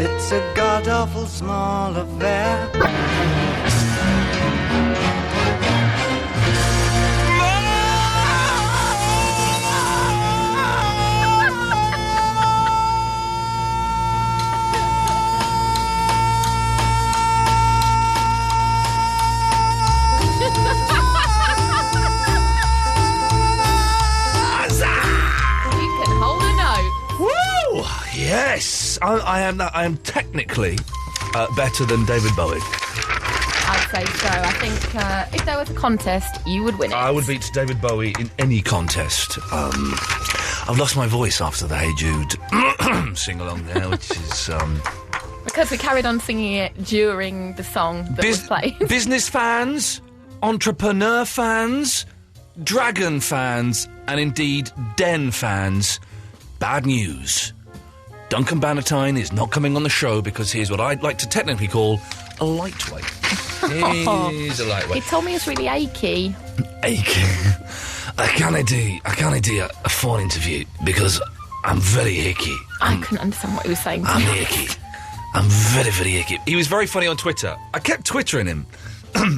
It's a god-awful small affair. Yes, I am technically better than David Bowie. I'd say so. I think if there was a contest, you would win it. I would beat David Bowie in any contest. I've lost my voice after the Hey Jude sing-along there, which is... Because we carried on singing it during the song that was played. Business fans, entrepreneur fans, dragon fans, and indeed Den fans, bad news. Duncan Bannatyne is not coming on the show because he's what I'd like to technically call a lightweight. He's a lightweight. He told me it's really achy. Achy? I can't do a phone interview because I'm very achy. I couldn't understand what he was saying. I'm achy. I'm very, very achy. He was very funny on Twitter. I kept twittering him.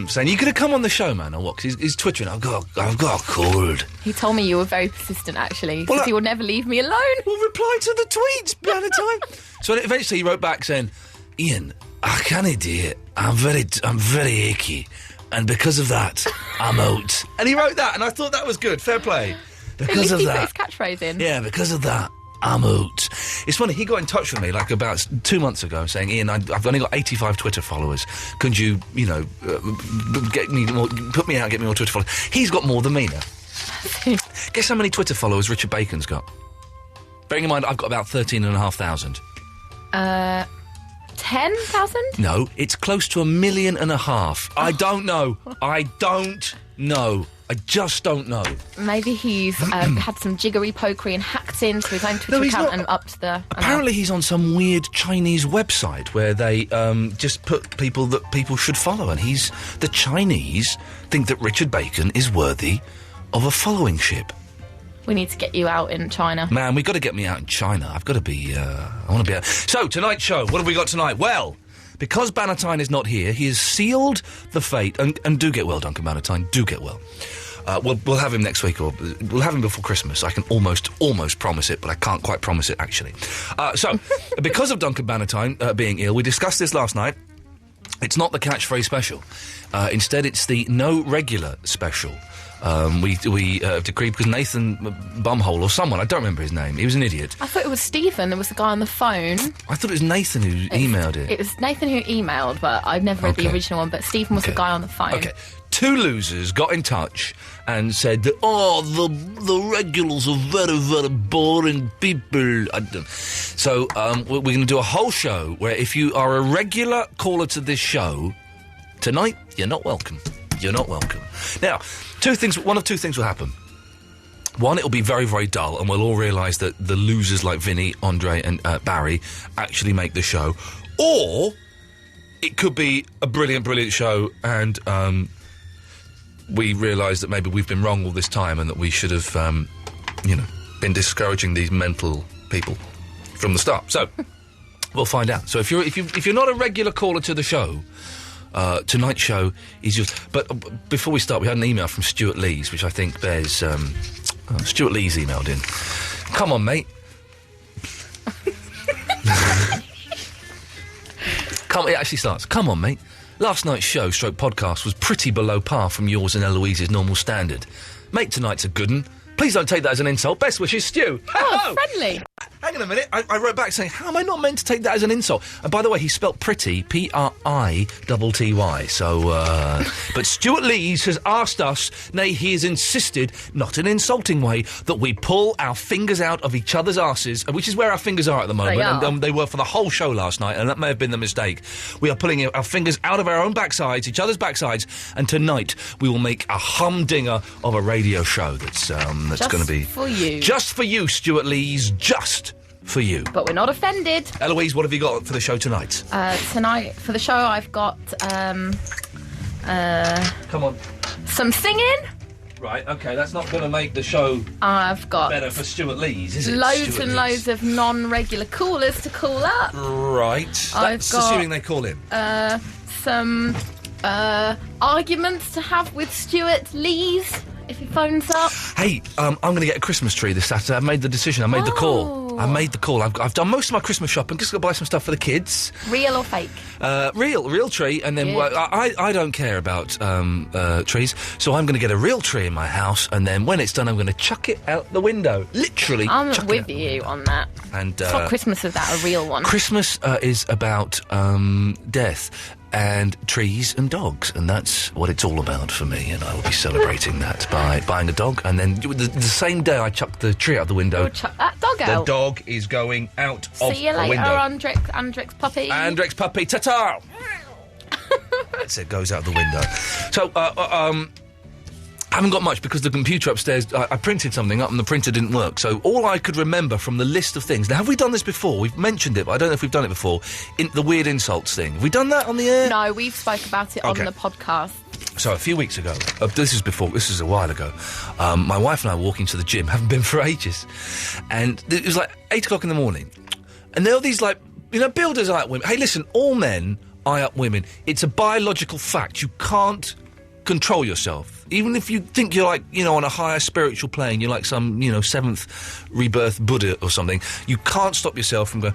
Saying, you could have come on the show, man, or what? 'Cause he's twittering, I've got a cold. He told me you were very persistent, actually, because he would never leave me alone. Well, reply to the tweets, Bannatyne. So eventually he wrote back saying, Iain, I can't do it. I'm very achy. And because of that, I'm out. And he wrote that, and I thought that was good. Fair play. Because of that. He put his catchphrase in. Yeah, because of that, I'm out. It's funny, he got in touch with me like about 2 months ago saying, Iain, I've only got 85 Twitter followers. Could you, get me more, put me out, get me more Twitter followers? He's got more than me now. Guess how many Twitter followers Richard Bacon's got? Bearing in mind, I've got about 13,500. 10,000? No, it's close to 1.5 million. I don't know. I just don't know. Maybe he's had some jiggery pokery and hacked into his own Twitter account and upped the... Apparently he's on some weird Chinese website where they just put people that people should follow, and the Chinese think that Richard Bacon is worthy of a following ship. We need to get you out in China. Man, we've got to get me out in China. I've got to be... I want to be out... So, tonight's show, what have we got tonight? Well... Because Bannatyne is not here, he has sealed the fate... And do get well, Duncan Bannatyne, do get well. We'll have him next week, or we'll have him before Christmas. I can almost promise it, but I can't quite promise it, actually. So, because of Duncan Bannatyne being ill, we discussed this last night. It's not the catchphrase special. Instead, it's the no regular special. We decreed because Nathan Bumhole or someone, I don't remember his name, he was an idiot. I thought it was Stephen, there was the guy on the phone. I thought it was Nathan who emailed it. It was Nathan who emailed, but I've never read the original one, but Stephen was the guy on the phone. Okay. 2 losers got in touch and said that, the regulars are very, very boring people. So, we're going to do a whole show where if you are a regular caller to this show, tonight, you're not welcome. You're not welcome. Now, one of two things will happen. One, it'll be very, very dull, and we'll all realise that the losers like Vinny, Andre and Barry actually make the show. Or, it could be a brilliant, brilliant show, and we realise that maybe we've been wrong all this time and that we should have, been discouraging these mental people from the start. So, we'll find out. So if you're not a regular caller to the show, Tonight's show is just... But before we start, we had an email from Stuart Lees, which I think bears... Stuart Lees emailed in. Come on, mate. It actually starts. Come on, mate. Last night's show, stroke podcast, was pretty below par from yours and Eloise's normal standard. Mate, tonight's a good un. Please don't take that as an insult. Best wishes, Stu. Oh, friendly. Hang on a minute. I wrote back saying, how am I not meant to take that as an insult? And by the way, he spelt pretty, P-R-I-T-T-Y. So, but Stuart Lees has asked us, nay, he has insisted, not in an insulting way, that we pull our fingers out of each other's arses, which is where our fingers are at the moment. And they were for the whole show last night, and that may have been the mistake. We are pulling our fingers out of our own backsides, each other's backsides, and tonight we will make a humdinger of a radio show that's going to be... for you. Just for you, Stuart Lees. Just for you. But we're not offended. Eloise, what have you got for the show tonight? Tonight, for the show, I've got, Come on. some singing. Right, OK, that's not going to make the show... I've got... better for Stuart Lees, is it? Loads and loads of non-regular callers to call up. Right. That's assuming they call in. Some, arguments to have with Stuart Lees, if he phones up. Hey, I'm going to get a Christmas tree this Saturday. I've made the decision. I made the call. I made the call. I've done most of my Christmas shopping. Just got to buy some stuff for the kids. Real or fake? Real tree. And then I don't care about trees, so I'm going to get a real tree in my house. And then when it's done, I'm going to chuck it out the window. Literally. I'm with you on that. And it's not Christmas without a real one. Christmas is about death. And trees and dogs, and that's what it's all about for me, and I will be celebrating that by buying a dog, and then the same day I chuck the tree out the window... You'll chuck that dog out. The dog is going out of the window. See you later, Andrex puppy. Andrex puppy, ta-ta! That's it, goes out the window. So, I haven't got much because the computer upstairs, I printed something up and the printer didn't work. So all I could remember from the list of things... Now, have we done this before? We've mentioned it, but I don't know if we've done it before. The weird insults thing. Have we done that on the air? No, we've spoke about it on the podcast. So a few weeks ago, this is a while ago, my wife and I were walking to the gym, haven't been for ages. And it was like 8 o'clock in the morning. And there are these, builders eye up women. Hey, listen, all men eye up women. It's a biological fact. You can't control yourself. Even if you think you're on a higher spiritual plane, you're like some, seventh rebirth Buddha or something, you can't stop yourself from going,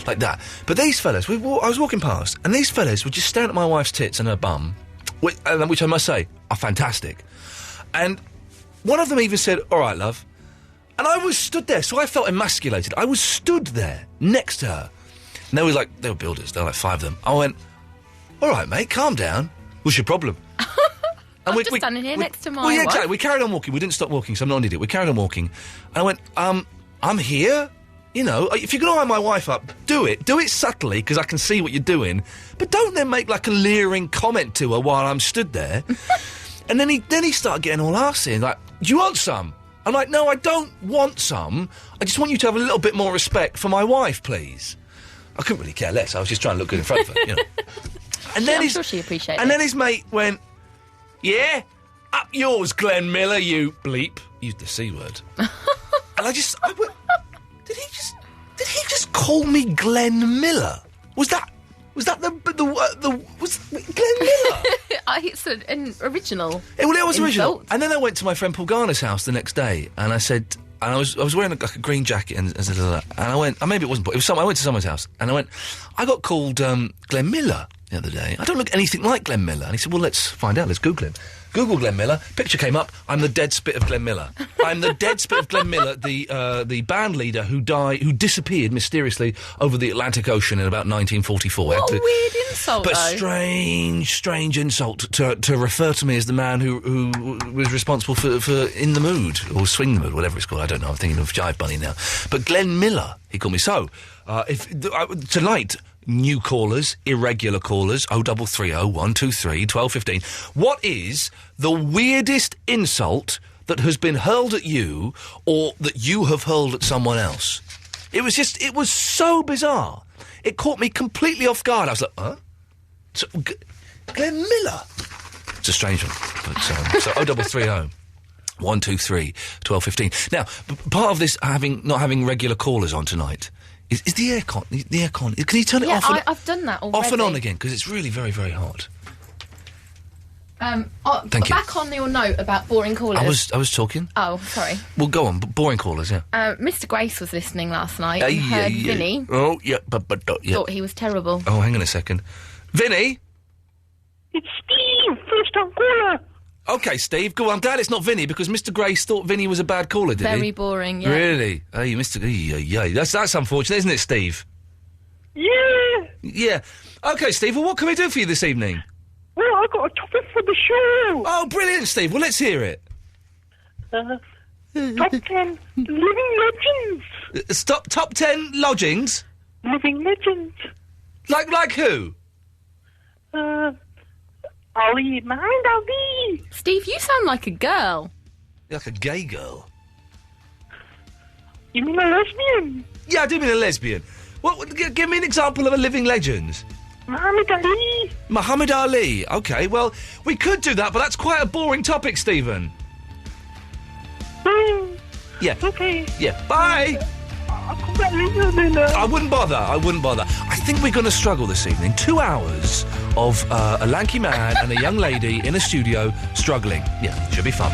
like that. But these fellas, I was walking past, and these fellas were just staring at my wife's tits and her bum, which I must say are fantastic. And one of them even said, all right, love. And I was stood there, so I felt emasculated. I was stood there next to her. And they were builders, there were like 5 of them. I went, all right, mate, calm down. What's your problem? And I'm just standing here next to my wife. Exactly. We carried on walking. We didn't stop walking, so I'm not an idiot. We carried on walking. And I went, I'm here. If you're going to eye my wife up, do it. Do it subtly, because I can see what you're doing. But don't then make, a leering comment to her while I'm stood there. And then he started getting all arsey, do you want some? I'm like, no, I don't want some. I just want you to have a little bit more respect for my wife, please. I couldn't really care less. I was just trying to look good in front of her, And then I'm sure she appreciated it. And then his mate went, yeah, up yours, Glenn Miller, you bleep. Used the C word. And I went, did he just call me Glenn Miller? Was that the Glenn Miller? It's an original. It was insult. original. And then I went to my friend Paul Garner's house the next day, and I said, and I was wearing a green jacket, and I went, maybe it wasn't, but I went to someone's house, and I went, I got called Glenn Miller the other day. I don't look anything like Glenn Miller. And he said, well, let's find out. Let's Google him. Google Glenn Miller. Picture came up. I'm the dead spit of Glenn Miller. I'm the dead spit of Glenn Miller, the band leader who disappeared mysteriously over the Atlantic Ocean in about 1944. What a weird insult, but though. strange insult to refer to me as the man who was responsible for In the Mood, or Swing the Mood, whatever it's called. I don't know. I'm thinking of Jive Bunny now. But Glenn Miller, he called me. So, tonight... New callers, irregular callers, 0330 123 1215. What is the weirdest insult that has been hurled at you or that you have hurled at someone else? It was so bizarre. It caught me completely off guard. I was like, huh? So, Glenn Miller? It's a strange one. But, so 0330 123 1215. Now, part of this not having regular callers on tonight Is the aircon? The aircon? Can you turn it off? I've done that already. Off and on again, because it's really very, very hot. Thank you. Back on your note about boring callers. I was talking. Oh, sorry. Well, go on. Boring callers, yeah. Mr. Grace was listening last night and heard Vinny. Oh, yeah, but yeah. Thought he was terrible. Oh, hang on a second. Vinny? It's Steve, first time caller. Okay, Steve, go on. I'm glad it's not Vinny, because Mr. Grace thought Vinny was a bad caller, did he? Very boring, yeah. Really? Hey, Mr. Yeah. That's unfortunate, isn't it, Steve? Yeah. Yeah. Okay, Steve, well, what can we do for you this evening? Well, I got a topic for the show. Oh, brilliant, Steve. Well, let's hear it. Top 10 living legends. Top 10 lodgings? Living legends. Like who? Ali, mind Ali. Steve, you sound like a girl. Like a gay girl. You mean a lesbian? Yeah, I do mean a lesbian. Give me an example of a living legend. Muhammad Ali. Muhammad Ali. Okay, well, we could do that, but that's quite a boring topic, Stephen. Yeah. Okay. Yeah. Bye. I'll come back later then. I wouldn't bother. I think we're going to struggle this evening. 2 hours of a lanky man and a young lady in a studio struggling. Yeah, should be fun.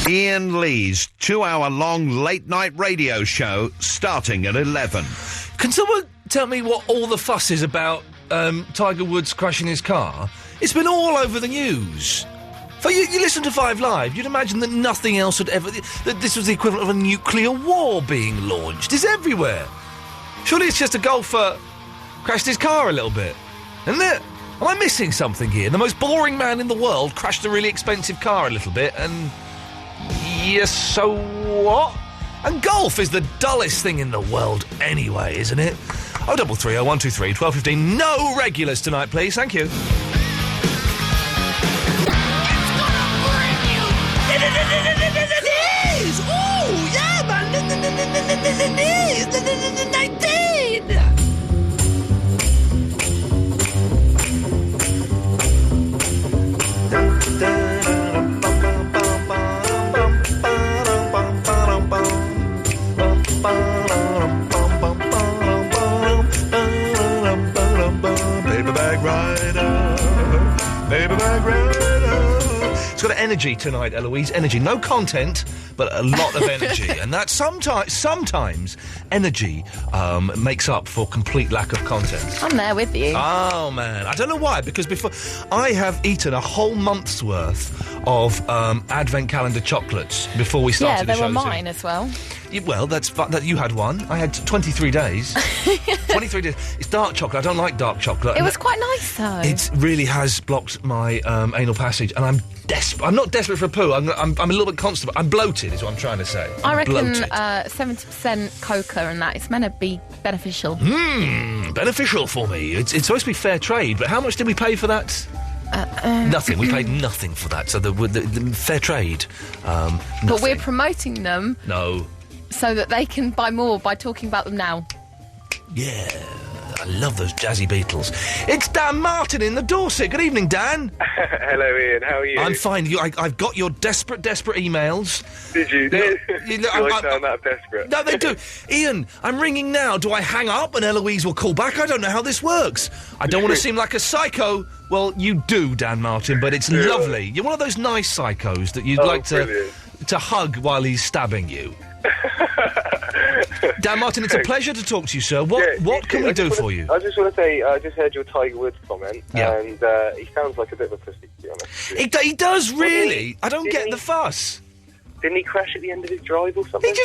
Iain Lee's 2-hour-long late-night radio show starting at 11. Can someone tell me what all the fuss is about Tiger Woods crashing his car? It's been all over the news. You listen to 5 Live, you'd imagine that nothing else had ever... that this was the equivalent of a nuclear war being launched. It's everywhere. Surely it's just a golfer crashed his car a little bit, isn't it? Am I missing something here? The most boring man in the world crashed a really expensive car a little bit, and... yes, so what? And golf is the dullest thing in the world anyway, isn't it? 0330 123 1215. No regulars tonight, please. Thank you. Oh, yeah, man. 19. Paperback rider. It's got energy tonight, Eloise. Energy. No content, but a lot of energy. And that sometimes energy makes up for complete lack of content. I'm there with you. Oh, man. I don't know why, because before... I have eaten a whole month's worth of Advent calendar chocolates before we started the show. Yeah, they were mine as well. Well, that's that you had one. I had 23 days. 23 days. It's dark chocolate. I don't like dark chocolate. It was quite nice, though. It really has blocked my anal passage, and I'm desperate. I'm not desperate for a poo. I'm a little bit constipated. I'm bloated, is what I'm trying to say. I reckon 70% coca and that. It's meant to be beneficial. Beneficial for me. It's supposed to be fair trade, but how much did we pay for that? Nothing. We paid nothing for that. So the fair trade. But we're promoting them. No. So that they can buy more by talking about them now. Yeah, I love those jazzy Beatles. It's Dan Martin in the Dorset. Good evening, Dan. Hello, Ian. How are you? I'm fine. I've got your desperate emails. Did you? Do I sound that desperate? No, they do. Ian, I'm ringing now. Do I hang up and Eloise will call back? I don't know how this works. I don't want to seem like a psycho. Well, you do, Dan Martin, but it's lovely. You're one of those nice psychos that you'd like to hug while he's stabbing you. Dan Martin, it's a pleasure to talk to you, sir. What can we do for you? I just want to say, I just heard your Tiger Woods comment, and he sounds like a bit of a pussy, to be honest. He does, really. I don't get the fuss. Didn't he crash at the end of his drive or something? He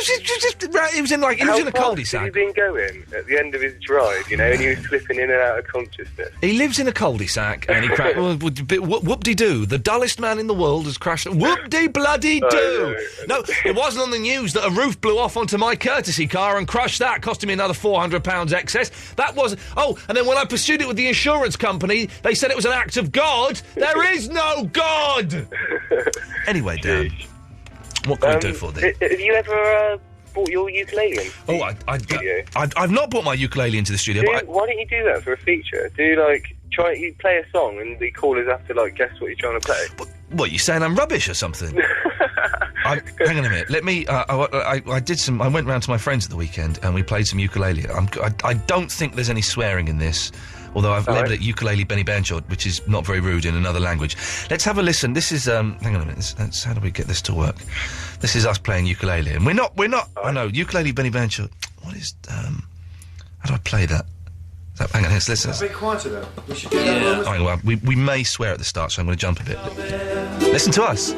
was in a cul-de-sac. Had he been going at the end of his drive, you know, and he was slipping in and out of consciousness? He lives in a cul-de-sac, and he crashed. Whoop-de-doo. The dullest man in the world has crashed. Whoop-de-bloody-doo. No, it wasn't on the news that a roof blew off onto my courtesy car and crushed that, costing me another £400 excess. That was... Oh, and then when I pursued it with the insurance company, they said it was an act of God. There is no God! Anyway, Dan... What can we do for this? Have you ever bought your ukulele into the studio? I've not brought my ukulele into the studio. Why don't you do that for a feature? You play a song and the callers have to, guess what you're trying to play. What, you saying I'm rubbish or something? Hang on a minute. Let me. I did some. I went round to my friends at the weekend and we played some ukulele. I don't think there's any swearing in this, although I've labelled it ukulele Benny Banjo, which is not very rude in another language. Let's have a listen. This is. Hang on a minute. How do we get this to work? This is us playing ukulele, and we're not. I know ukulele Benny Banjo. What is? How do I play that? Hang on, let's listen. A bit quieter though. We should do that. Hang on, we may swear at the start, so I'm going to jump a bit. Listen to us.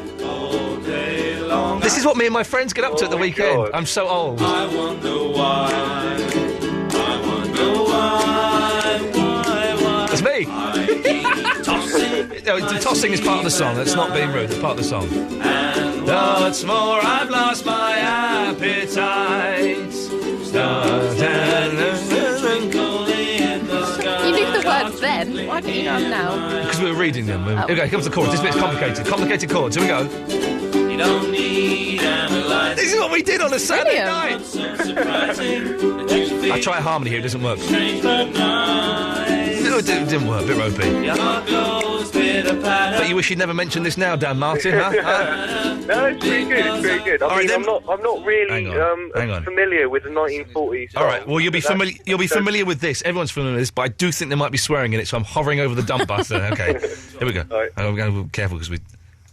This is what me and my friends get up to at the weekend. God. I'm so old. I wonder why. That's me. The tossing is part of the song. That's not being rude. It's part of the song. And what's more, I've lost my appetite. Stars and in the sky. You knew the words then. Why don't you know them now? Because we were reading them. Okay, here comes the chorus. This bit's complicated. Complicated chords. Here we go. You don't need analyze. This is what we did on a Saturday Brilliant. night. So surprising that you feel I try a harmony here. It doesn't work. strange but nice. No, it didn't work. A bit ropey. Your heart goes pitter-patter. But you wish you'd never mentioned this now, Dan Martin, huh? No, it's pretty good. It's pretty good. All I right, mean, then- I'm not really Hang on. familiar with the 1940s. All right. Well, you'll be familiar with this. Everyone's familiar with this, but I do think there might be swearing in it, so I'm hovering over the dump button. Okay. Here we go. All right. I'm going to be careful because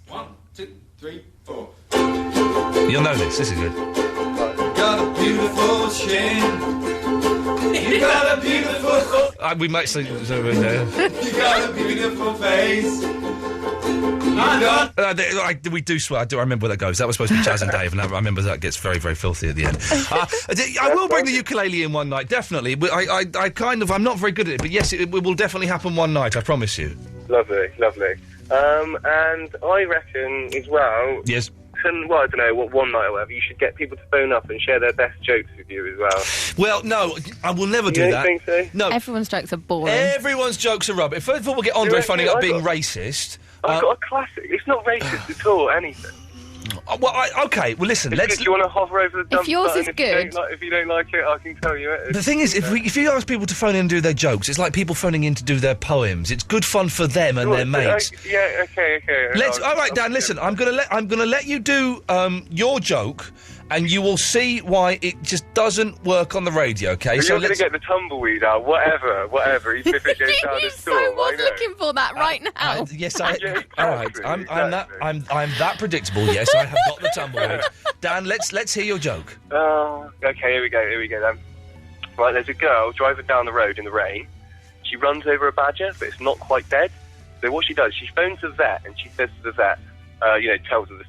1, 2, 3, 4. you'll know this. This is good. Got a beautiful chin. You got a beautiful. We might say. You got a beautiful face. I got. We do swear. I remember where that goes. That was supposed to be Chaz and Dave, and I remember that gets very, very filthy at the end. I will bring the ukulele in one night, definitely. But I'm not very good at it, but yes, it will definitely happen one night. I promise you. Lovely, lovely. And I reckon as well. Yes. I don't know, one night or whatever, you should get people to phone up and share their best jokes with you as well. Well, no, I will never do You don't that. think so? No. Everyone's jokes are boring. Everyone's jokes are rubbish. First of all, we'll get Andre You phoning reckon up being I got- racist. I've got a classic. It's not racist at all, anything. Okay, well, listen, It's let's... good. You want to hover over the dump yours button. is If you don't good. if you don't like it, I can tell you it. The thing is, if you ask people to phone in and do their jokes, it's like people phoning in to do their poems. It's good fun for them and their mates. Yeah, okay. All right, Dan. Listen, I'm gonna let you do your joke, and you will see why it just doesn't work on the radio. Okay, You're going to get the tumbleweed out, whatever. Even if it goes down the You storm, so was I know. looking for that right now. Yes, Yeah, all right. exactly, I'm that predictable. Yes, I have got the tumbleweed. Dan, let's hear your joke. Oh, okay, here we go then. Right, there's a girl driving down the road in the rain. She runs over a badger, but it's not quite dead. So what she does, she phones the vet, and she says to the vet, tells the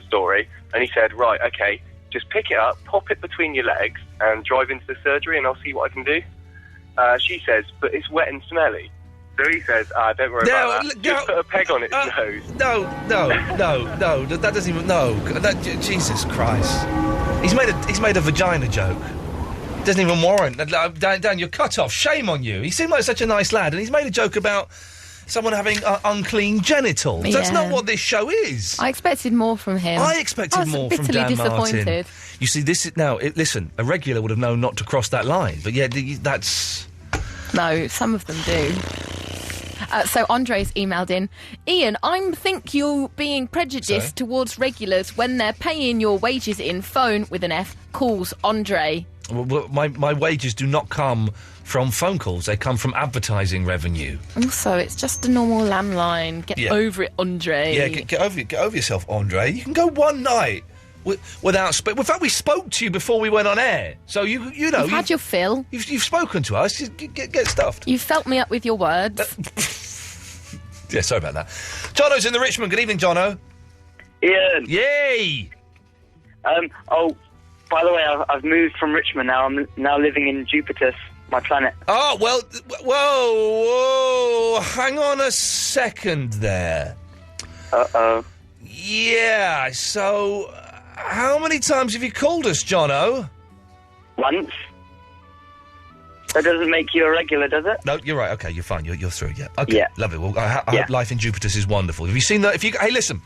story, and he said, right, okay, just pick it up, pop it between your legs, and drive into the surgery, and I'll see what I can do. She says, but it's wet and smelly. So he says, don't worry about that. Just put a peg on its nose. No, that doesn't even... No, Jesus Christ. He's made a vagina joke. Doesn't even warrant... Dan, you're cut off. Shame on you. He seemed like such a nice lad, and he's made a joke about someone having unclean genitals. Yeah. That's not what this show is. I expected more from him. I expected more from Dan disappointed. Martin. You see, this is... Now, listen, a regular would have known not to cross that line, but yeah, that's... No, some of them do. So Andre's emailed in, Ian, I think you're being prejudiced towards regulars when they're paying your wages in phone with an F calls Andre. Well, my wages do not come from phone calls. They come from advertising revenue. Also, it's just a normal landline. Get over it, Andre. Yeah, get over yourself, Andre. You can go one night without... In fact, we spoke to you before we went on air. So, you know... You've had your fill. You've spoken to us. Just get stuffed. You felt me up with your words. Yeah, sorry about that. Jono's in the Richmond. Good evening, Jono. Ian. Yay! By the way, I've moved from Richmond now. I'm now living in Jupiter, my planet. Oh, well, whoa, hang on a second there. Uh-oh. Yeah, so how many times have you called us, Jono? Once. That doesn't make you a regular, does it? No, you're right. Okay, you're fine. You're through. Yeah. Okay. Yeah. Lovely. Well, I hope life in Jupiter is wonderful. Have you seen that? Hey, listen.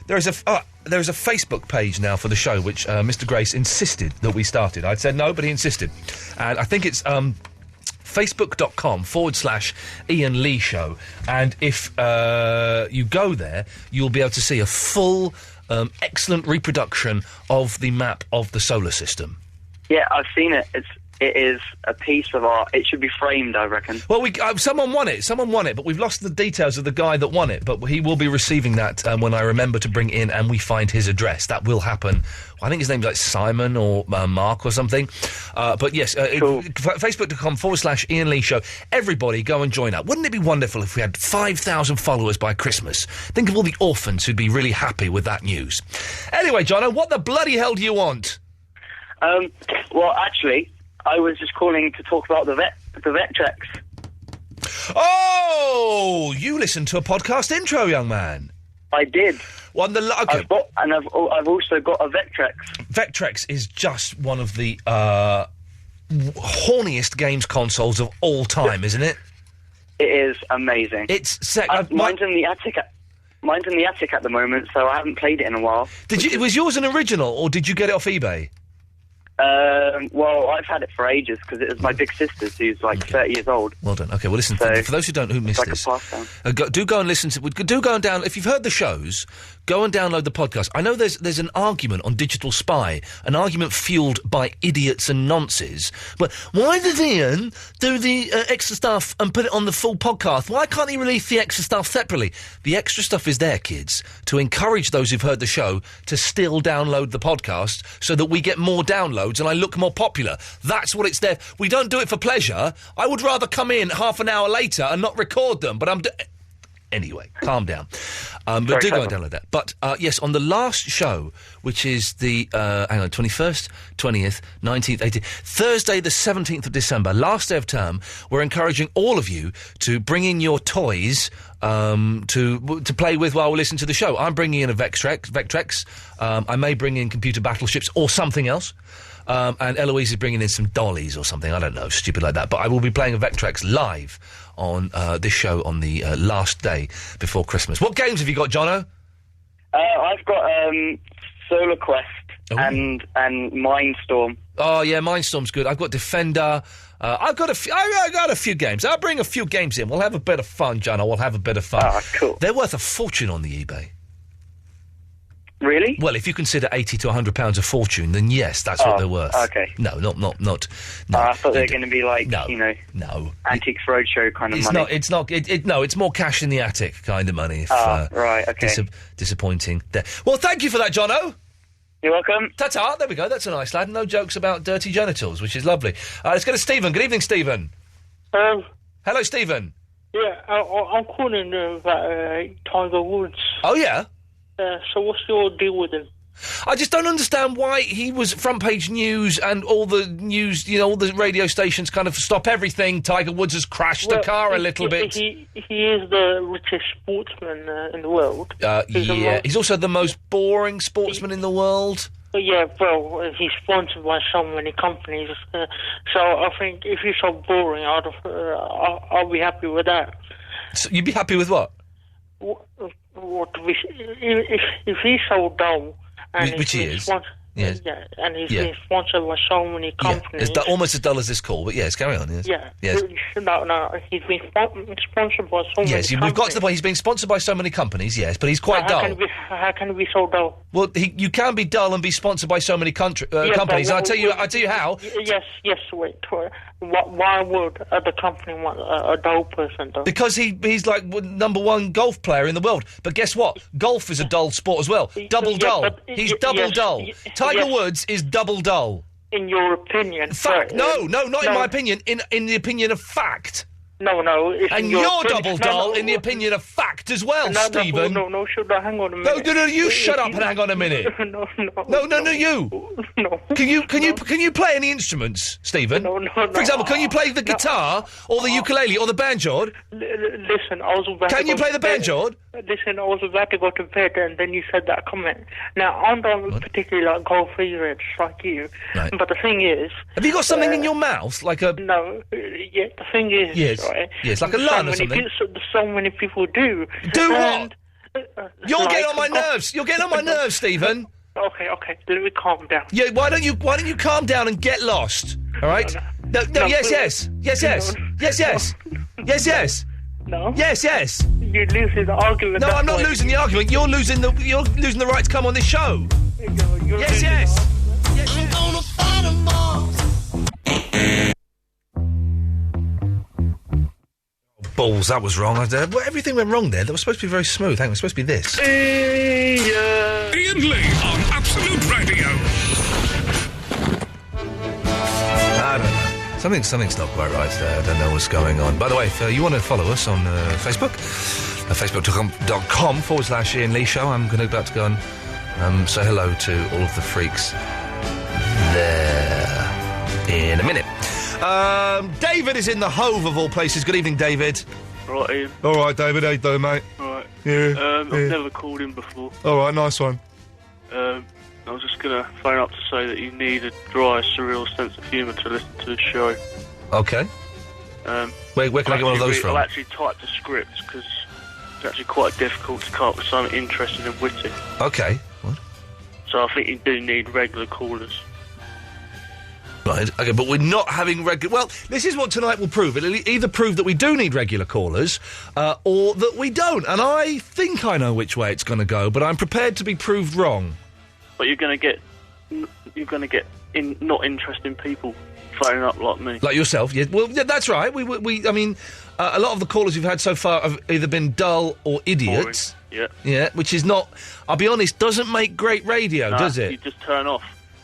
There is a Facebook page now for the show, which Mr. Grace insisted that we started. I'd said no, but he insisted, and I think it's facebook.com/Iain Lee Show. And if you go there, you'll be able to see a full excellent reproduction of the map of the solar system. Yeah, I've seen it. It is a piece of art. It should be framed, I reckon. Well, someone won it, but we've lost the details of the guy that won it. But he will be receiving that when I remember to bring in and we find his address. That will happen. I think his name's like Simon or Mark or something. But yes, cool. Facebook.com/Iain Lee Show. Everybody go and join up. Wouldn't it be wonderful if we had 5,000 followers by Christmas? Think of all the orphans who'd be really happy with that news. Anyway, Jono, what the bloody hell do you want? Well, actually, I was just calling to talk about the vet checks. Oh, you listened to a podcast intro, young man. I did. Okay. I've also got a Vectrex. Vectrex is just one of the horniest games consoles of all time, isn't it? It is amazing. It's mine's in the attic. Mine's in the attic at the moment, so I haven't played it in a while. Was yours an original, or did you get it off eBay? Well, I've had it for ages because it was my big sister's, who's like 30 years old. Well done. Okay, well listen, for those who missed this, do go and listen to. Do go and download. If you've heard the shows, go and download the podcast. I know there's an argument on Digital Spy, an argument fueled by idiots and nonces. But why does Iain do the extra stuff and put it on the full podcast? Why can't he release the extra stuff separately? The extra stuff is there, kids, to encourage those who've heard the show to still download the podcast so that we get more downloads and I look more popular. That's what it's there. We don't do it for pleasure. I would rather come in half an hour later and not record them, but anyway, calm down. But do go and download that. But, yes, on the last show, which is the, 21st, 20th, 19th, 18th, Thursday the 17th of December, last day of term, we're encouraging all of you to bring in your toys to play with while we listen to the show. I'm bringing in a Vectrex. I may bring in computer battleships or something else. And Eloise is bringing in some dollies or something, I don't know, stupid like that. But I will be playing a Vectrex live on this show on the last day before Christmas. What games have you got, Jono? I've got Solar Quest and Mindstorm. Oh, yeah, Mindstorm's good. I've got Defender. I've got a few games. I'll bring a few games in. We'll have a bit of fun, Jono. We'll have a bit of fun. Ah, cool. They're worth a fortune on the eBay. Really? Well, if you consider £80 to £100 a fortune, then yes, that's what they're worth. Okay. No, not. No, I thought they were going to be like, no, Antiques Roadshow kind of money. It's more cash in the attic kind of money. Right, okay. Disappointing. There. Well, thank you for that, Jono. You're welcome. Ta-ta, there we go, that's a nice lad. No jokes about dirty genitals, which is lovely. Let's go to Stephen. Good evening, Stephen. Hello, Stephen. Yeah, I'm calling about Tiger Woods. Oh, yeah? So what's your deal with him? I just don't understand why he was front page news and all the news, all the radio stations kind of stop everything. Tiger Woods has crashed the car a little bit. He is the richest sportsman in the world. He's also the most boring sportsman in the world. Yeah, well, he's sponsored by so many companies. So I think if he's so boring, I'll be happy with that. So you'd be happy with what? If he's so dull, and which he is, yes. Yeah, and he's been sponsored by so many companies. It's almost as dull as this call, but yes, carry on. Yes. Yeah. Yes. No, he's been sponsored by so many companies. Yes, we've got to the point. He's been sponsored by so many companies. Yes, but he's quite dull. How can he be so dull? Well, you can be dull and be sponsored by so many companies. And I'll tell you how. Yes. Wait. Why would the company want a dull person, though? Because he's like number one golf player in the world. But guess what? Golf is a dull sport as well. Double dull. He's double dull. Tiger Woods is double dull. In your opinion. Fact. No, not in my opinion. In the opinion of fact. No. And you're double dull in the opinion of fact as well, Stephen. No, hang on a minute. No, you shut up and hang on a minute. No, you. No. Can you play any instruments, Stephen? No. For example, can you play the guitar or the ukulele or the banjo? Listen, I was about Can you play the banjo? Listen, I was about to go to bed and then you said that comment. Now, I'm not particularly like golf either, just like you. Right. But the thing is... Have you got something in your mouth? Like a... No. Yeah, the thing is... Yes. Right, yes, like a lung or something. So many people do. Do what? You're getting on my nerves. You're getting on my nerves, Stephen. Okay. Let me calm down. Yeah, why don't you calm down and get lost? All right? No, yes. No. Yes. No. Yes. you're losing the argument. No, I'm not losing the argument. You're losing the right to come on this show. Yes. I'm gonna fight 'em all. Balls, that was wrong. Everything went wrong there. That was supposed to be very smooth. Hang on, it was supposed to be this. Iain Lee on Absolute Radio. I don't know. Something's not quite right there. I don't know what's going on. By the way, if you want to follow us on Facebook, facebook.com/Iain Lee Show. I'm about to go and say hello to all of the freaks there in a minute. David is in the Hove of all places. Good evening, David. Right, Iain. All right, David. How you doing, mate? Right. Yeah. I've never called in before. All right, nice one. I was just going to phone up to say that you need a dry, surreal sense of humour to listen to the show. Okay. Where can I get one of those from? I've actually typed a script because it's actually quite difficult to come up with something interesting and witty. Okay. What? So I think you do need regular callers. Right, okay, but we're not having regular... Well, this is what tonight will prove. It'll either prove that we do need regular callers, or that we don't. And I think I know which way it's going to go, but I'm prepared to be proved wrong. But you're going to get not interesting people phoning up like me. Like yourself, yeah. Well, yeah, that's right. I mean, a lot of the callers we've had so far have either been dull or idiots. Boring. Yeah. Yeah, which is not... I'll be honest, doesn't make great radio, does it? You just turn off.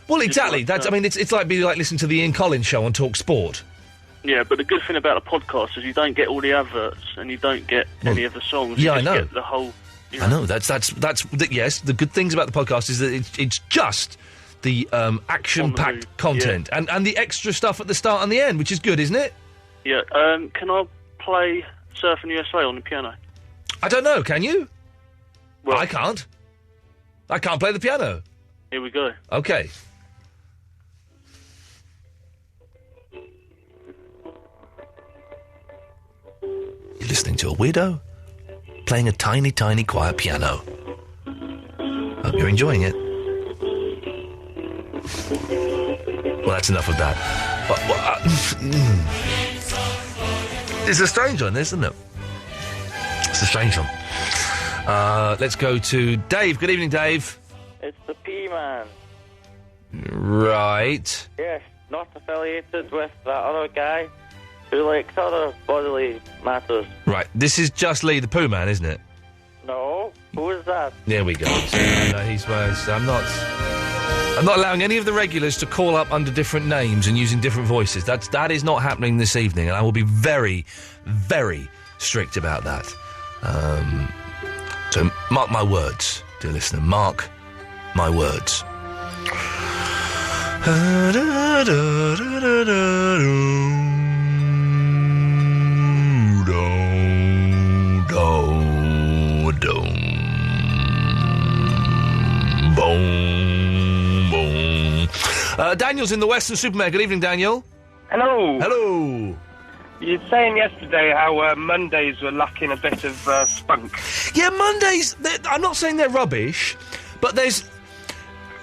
Well, exactly. It's like listening to the Ian Collins show on Talk Sport. Yeah, but the good thing about a podcast is you don't get all the adverts and you don't get any of the songs. Yeah, you just I know. Get the whole. I know. Yes. The good things about the podcast is that it's just the action-packed content and the extra stuff at the start and the end, which is good, isn't it? Yeah. Can I play Surfing USA on the piano? I don't know. Can you? Well, I can't. I can't play the piano. Here we go. Okay. You're listening to a weirdo playing a tiny, tiny, quiet piano. Hope you're enjoying it. Well, that's enough of that. It's a strange one, isn't it? It's a strange one. Let's go to Dave. Good evening, Dave. It's the P-Man. Right. Yes, not affiliated with that other guy who likes other bodily matters. Right, this is just Lee the Pooh Man, isn't it? No, who is that? There we go. I'm not allowing any of the regulars to call up under different names and using different voices. That is not happening this evening, and I will be very, very strict about that. So mark my words, dear listener. Mark my words. Daniel's in the Western Supermare. Good evening, Daniel. Hello. Hello. You were saying yesterday how Mondays were lacking a bit of spunk. Yeah, Mondays, I'm not saying they're rubbish, but there's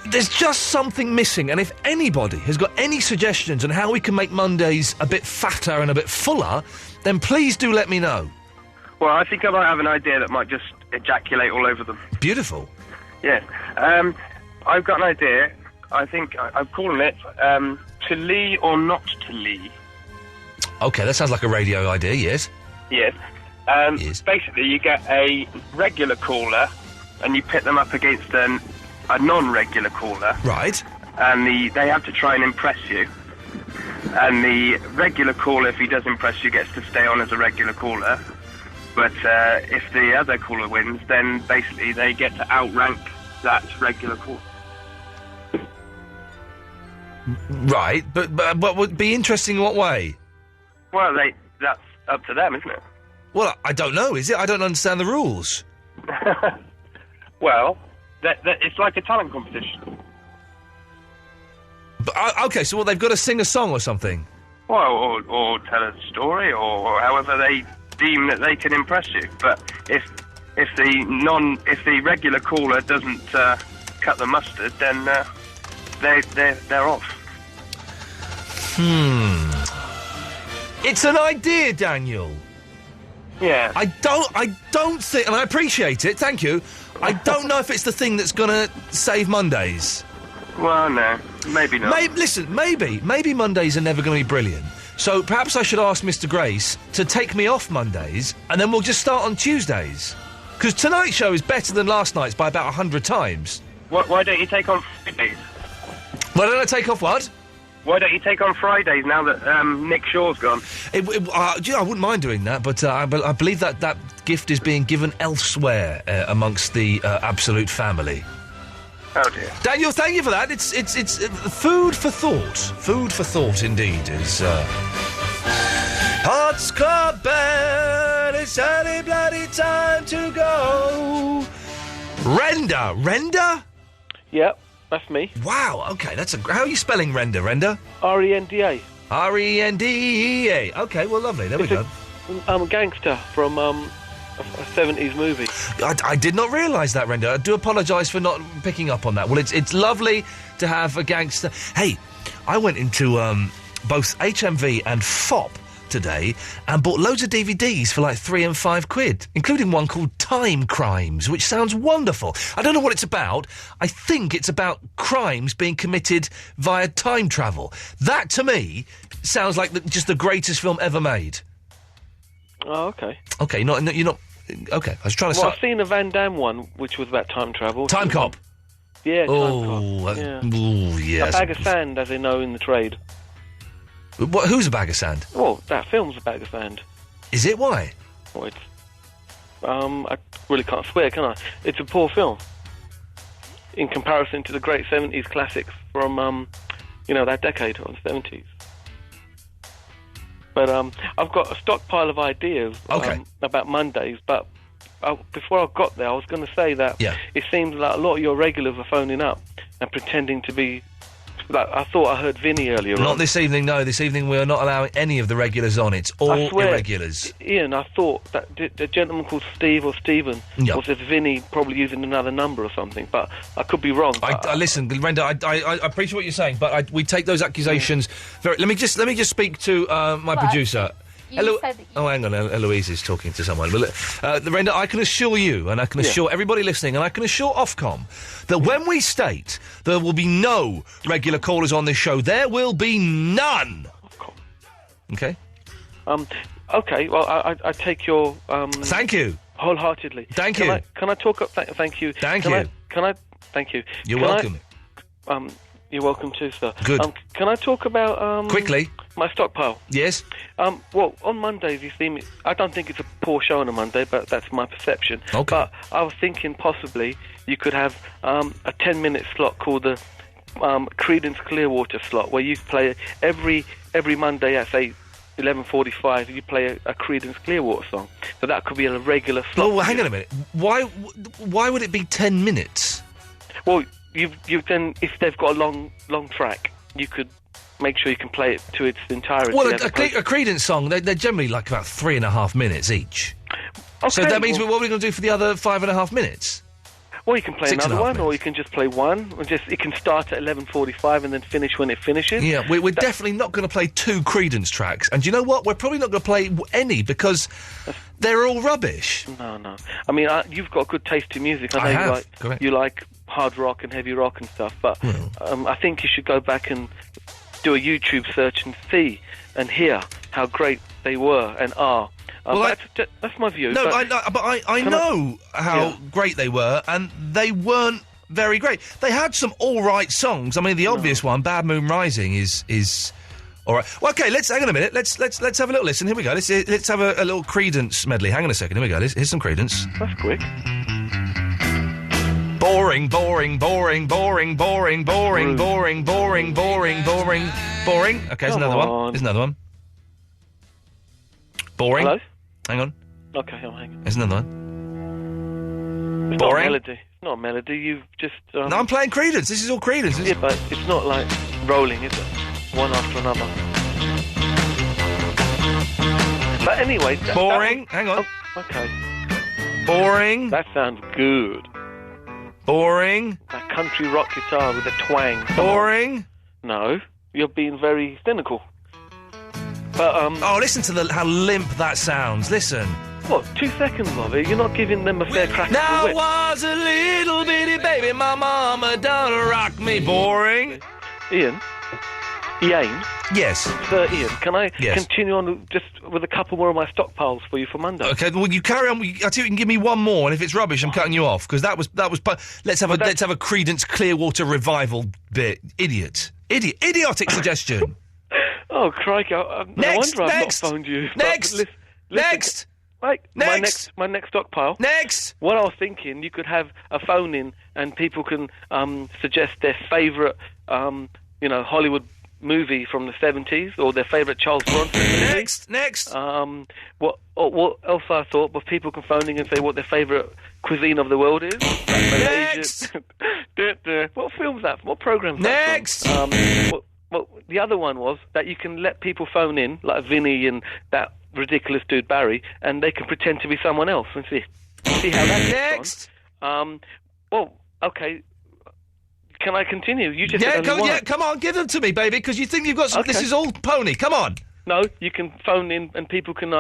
just something missing, and if anybody has got any suggestions on how we can make Mondays a bit fatter and a bit fuller, then please do let me know. Well, I think I might have an idea that might just ejaculate all over them. Beautiful. Yes. I've got an idea. I think I'm calling it To Lee or Not To Lee. Okay, that sounds like a radio idea, yes. Yes. Basically, you get a regular caller and you pit them up against a non-regular caller. Right. And they have to try and impress you. And the regular caller, if he does impress you, gets to stay on as a regular caller. But if the other caller wins, then basically they get to outrank that regular caller. Right, but would be interesting in what way? Well, that's up to them, isn't it? Well, I don't know, is it? I don't understand the rules. Well, it's like a talent competition. But, okay, so they've got to sing a song or something? Well, or tell a story, or however they deem that they can impress you. But if the regular caller doesn't cut the mustard, then they're off. It's an idea, Daniel. Yeah. I don't think, and I appreciate it, thank you, I don't know if it's the thing that's going to save Mondays. Well, no, maybe not. Maybe Mondays are never going to be brilliant. So perhaps I should ask Mr. Grace to take me off Mondays, and then we'll just start on Tuesdays. Because tonight's show is better than last night's by about 100 times. Why don't you take on Fridays? Why don't I take off what? Why don't you take on Fridays now that Nick Shaw's gone? I wouldn't mind doing that, but I believe that gift is being given elsewhere amongst the Absolute family. Oh dear. Daniel, thank you for that. It's food for thought. Food for thought, indeed, is. Hearts Club Band, it's early bloody time to go. Renda? Yep, that's me. Wow, okay, how are you spelling Renda? R-E-N-D-A. R-E-N-D-E-A. Okay, well, lovely, there we go. I'm a gangster from a 70s movie. I did not realise that, Renda. I do apologise for not picking up on that. Well, it's lovely to have a gangster. Hey, I went into both HMV and FOP today and bought loads of DVDs for like £3 and £5, including one called Time Crimes, which sounds wonderful. I don't know what it's about. I think it's about crimes being committed via time travel. That, to me, sounds like just the greatest film ever made. Oh, okay. Okay, you're not... Okay, I was trying to... Well, I've seen a Van Damme one, which was about time travel. Time Cop? Yeah, Time Cop. Ooh, yeah. A bag of sand, as they know in the trade. Who's a bag of sand? Well, that film's a bag of sand. Is it? Why? Well, it's... I really can't swear, can I? It's a poor film. In comparison to the great 70s classics from, that decade, or the 70s. But I've got a stockpile of ideas about Mondays, but before I got there, I was going to say that it seems like a lot of your regulars are phoning up and pretending to be... Like, I thought I heard Vinny earlier on. Not this evening, no. This evening we are not allowing any of the regulars on. It's all irregulars. Ian, I thought that the gentleman called Steve or Stephen was as Vinny, probably using another number or something, but I could be wrong. Listen, Renda, I appreciate what you're saying, but we take those accusations very... Let me just speak to my producer. Oh, hang on, Eloise is talking to someone. But Renda, I can assure you, and I can assure everybody listening, and I can assure Ofcom, that when we state there will be no regular callers on this show, there will be none. Ofcom. Okay? Okay, well, I take your... Thank you. Wholeheartedly. Thank you. Can I talk... Thank you. Thank you. Thank you. You're welcome. You're welcome too, sir. Good. Can I talk about... Quickly. My stockpile. Yes. Well, on Mondays, you see me... I don't think it's a poor show on a Monday, but that's my perception. Okay. But I was thinking possibly you could have a 10-minute slot called the Creedence Clearwater slot, where you play every Monday at, say, 11:45, you play a Creedence Clearwater song. So that could be a regular slot. Well, hang on a minute. Why would it be 10 minutes? Well... You've then, if they've got a long track, you could make sure you can play it to its entirety. Well, a Creedence song, they're generally like about 3.5 minutes each. Okay, so that means what are we going to do for the other 5.5 minutes? Well, you can play another one, or you can just play one. It can start at 11:45 and then finish when it finishes. Yeah, we're definitely not going to play 2 Creedence tracks. And do you know what? We're probably not going to play any because they're all rubbish. No. I mean, you've got good taste in music. I know you like hard rock and heavy rock and stuff, but I think you should go back and do a YouTube search and see and hear how great they were and are. Well, that's my view. No, I know how great they were, and they weren't very great. They had some all right songs. I mean, the obvious one, "Bad Moon Rising," is all right. Well, okay, hang on a minute. Let's have a little listen. Here we go. Let's have a little Creedence medley. Hang on a second. Here we go. Here's some Creedence. That's quick. Boring. Okay, here's another one. Boring. Hello? Hang on. Okay, I'm hanging. Here's another one. It's Boring. not melody. It's not melody. You've just... No, I'm playing Creedence. This is all Creedence. Yeah, but it's not like rolling, is it? One after another. But anyway... Boring. Hang on. Oh, okay. Boring. That sounds good. Boring. That country rock guitar with a twang. Boring. No, you're being very cynical. But oh, listen to how limp that sounds. Listen. What, 2 seconds of it? You're not giving them a fair crack at the Now whip. was a little bitty baby, my mama done rock me. Boring. Iain? Yes. Sir Iain, can I continue on just with a couple more of my stockpiles for you for Monday? Okay, well, you carry on. I tell you, you can give me one more, and if it's rubbish, I'm cutting you off, because that was. Let's have a Creedence Clearwater revival bit. Idiotic suggestion. Oh, crikey! No wonder I've not phoned you. Next. Right, Next. My next stockpile. Next. What I was thinking, you could have a phone in, and people can suggest their favourite, Hollywood movie from the 70s, or their favourite Charles Bronson movie. Next. What else I thought, but people can phone in and say what their favourite cuisine of the world is. Next. What film's that? What program's Next. that from? Well, the other one was that you can let people phone in, like Vinny and that ridiculous dude Barry, and they can pretend to be someone else and see how that gets on. Well, okay. Can I continue? You just said only one. Come on, give them to me, baby, because you think you've got some... Okay. This is all pony, come on. No, you can phone in, and people can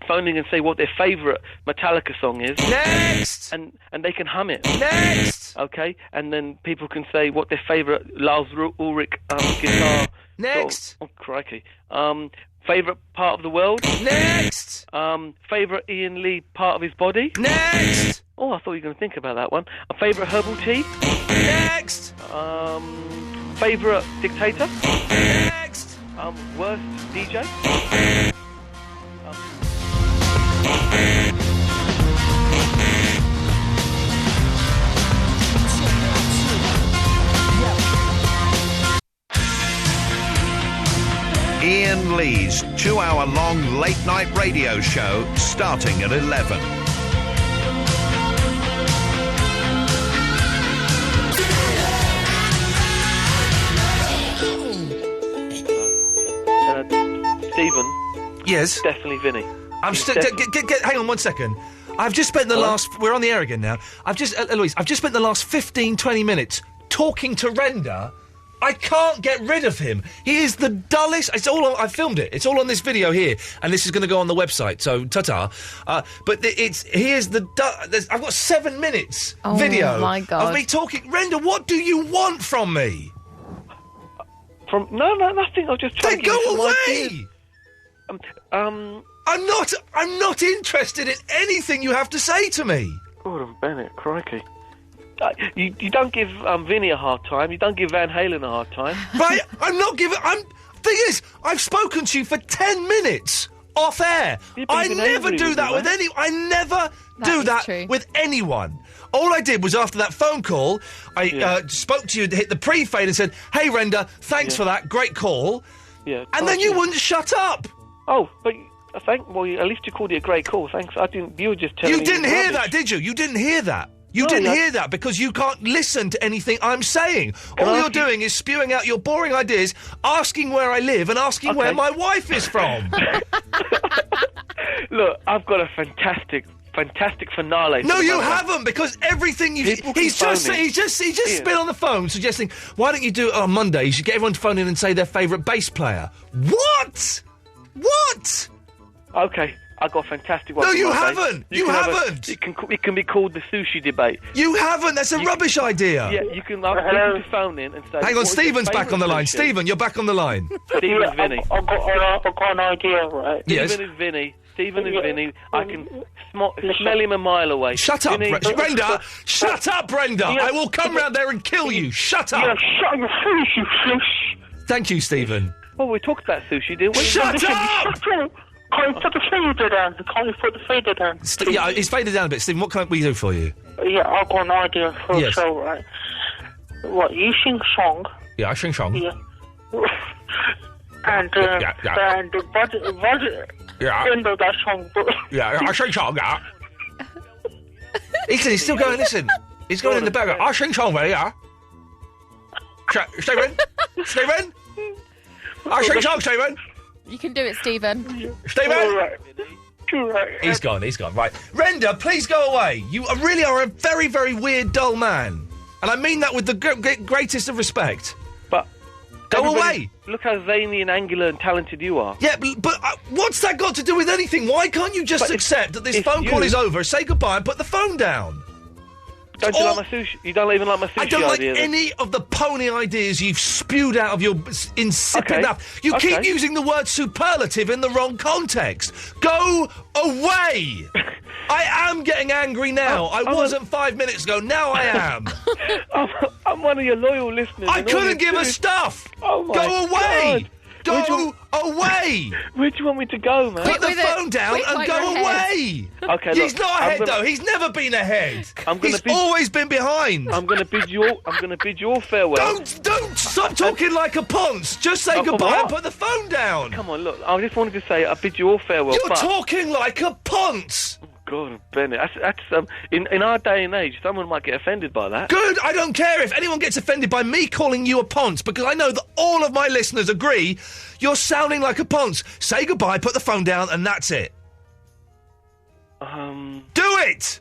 phone in and say what their favourite Metallica song is. Next! And they can hum it. Next! Okay, and then people can say what their favourite Lars Ulrich guitar... Next! Oh, crikey. Favourite part of the world? Next! Favourite Iain Lee part of his body? Next! Oh, I thought you were going to think about that one. A favourite herbal tea? Next! Favourite dictator? Next! Worst DJ? Iain Lee's 2-hour-long late-night radio show starting at 11. Stephen? Yes? Definitely Vinny. Hang on 1 second. I've just spent the last... We're on the air again now. Louise, I've just spent the last 15, 20 minutes talking to Renda. I can't get rid of him. He is the dullest... I filmed it. It's all on this video here. And this is going to go on the website, so ta-ta. But he is the... I've got 7 minutes video my God. of me talking... Renda, what do you want from me? No, nothing. I was just trying to give you some ideas. I'm not interested in anything you have to say to me. Gordon Bennett, crikey. You don't give Vinny a hard time. You don't give Van Halen a hard time. Right? Thing is, I've spoken to you for 10 minutes off air. I never do that with any... I never do that with anyone. All I did was after that phone call, I spoke to you, hit the pre-fade and said, "Hey, Renda, thanks for that, great call." Yeah. And then you wouldn't shut up. Oh, but at least you called it a great call. Thanks. I didn't. You were just telling me. You didn't hear that, did you? You didn't hear that. You didn't hear that because you can't listen to anything I'm saying. All you're doing is spewing out your boring ideas, asking where I live and asking where my wife is from. Look, I've got a fantastic finale. No, you haven't, because everything he's just been on the phone suggesting, why don't you do it on Monday? You should get everyone to phone in and say their favourite bass player. What? Okay. I got a fantastic one. No, you haven't. You haven't. It can be called the sushi debate. You haven't. That's a rubbish idea. Yeah, you can ask people to phone in and say. Hang on, Stephen's back on the line. Stephen, you're back on the line. Stephen's Vinny. I've got an idea, right? Yes. Stephen is Vinny. I can smell him a mile away. Shut up, Brenda. Shut up, Brenda. I will come round there and kill you. Shut up. Yeah, shut your face, you fish. Thank you, Stephen. Well, we talked about sushi, didn't we? Shut up! Can't you put the fader down? Can't you put the fader down? Yeah, it's faded down a bit. Stephen, what can we do for you? Yeah, I've got an idea for a show, right? What, you sing song? Yeah, I sing song. Yeah. And the budget end of that song. Yeah, I sing song, yeah. He's still going, listen. He's going in the background. I sing song, yeah. Stephen? I sing song, Stephen. You can do it, Stephen. Stephen? He's gone. Right. Renda, please go away. You really are a very, very weird, dull man. And I mean that with the greatest of respect. But Go away! Look how zany and angular and talented you are. Yeah, but what's that got to do with anything? Why can't you just accept that this phone call is over, say goodbye and put the phone down? Don't you like my sushi? You don't even like my sushi I don't like idea, then? any of the pony ideas you've spewed out of your insipid mouth. You keep using the word superlative in the wrong context. Go away! I am getting angry now. I wasn't 5 minutes ago. Now I am. I'm one of your loyal listeners. I couldn't give a stuff. Oh my Go away! God. Go away! Where do you want me to go, man? Put the phone down and go away! Okay, He's not ahead, though. He's never been ahead. He's always been behind. I'm going to bid you all farewell. Don't stop talking like a ponce. Just say goodbye and put the phone down. Come on, look. I just wanted to say I bid you all farewell. You're talking like a ponce. God, Bennett, that's in our day and age, someone might get offended by that. Good, I don't care if anyone gets offended by me calling you a ponce, because I know that all of my listeners agree you're sounding like a ponce. Say goodbye, put the phone down, and that's it. Do it!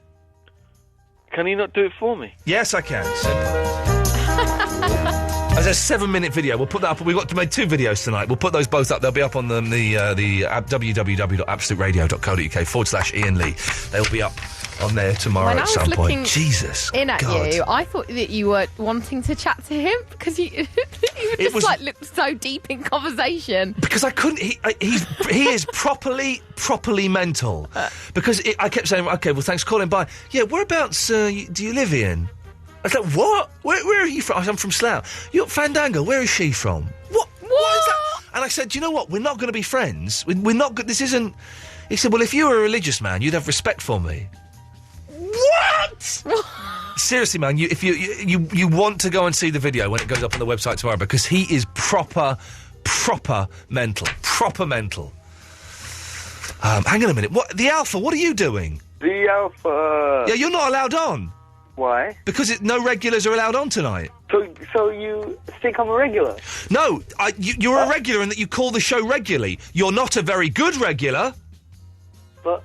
Can you not do it for me? Yes, I can. As a 7-minute video, we'll put that up. We've got to make 2 videos tonight. We'll put those both up. They'll be up on the www.absoluteradio.co.uk/Ian Lee. They'll be up on there tomorrow at some point. Jesus, in at God. you, I thought that you were wanting to chat to him because you just looked so deep in conversation. Because I couldn't. He is properly mental. Because I kept saying, okay, well, thanks for calling. Bye. Yeah, whereabouts do you live, Ian? I was like, what? Where are you from? I'm from Slough. You're Fandango. Where is she from? What is that? And I said, do you know what? We're not going to be friends. We're not good. This isn't... He said, well, if you were a religious man, you'd have respect for me. What? Seriously, man, if you want to go and see the video when it goes up on the website tomorrow, because he is proper mental. Proper mental. Hang on a minute. What? The Alpha, what are you doing? The Alpha... Yeah, you're not allowed on. Why? Because no regulars are allowed on tonight. So you think I'm a regular? No, you're a regular in that you call the show regularly. You're not a very good regular. But...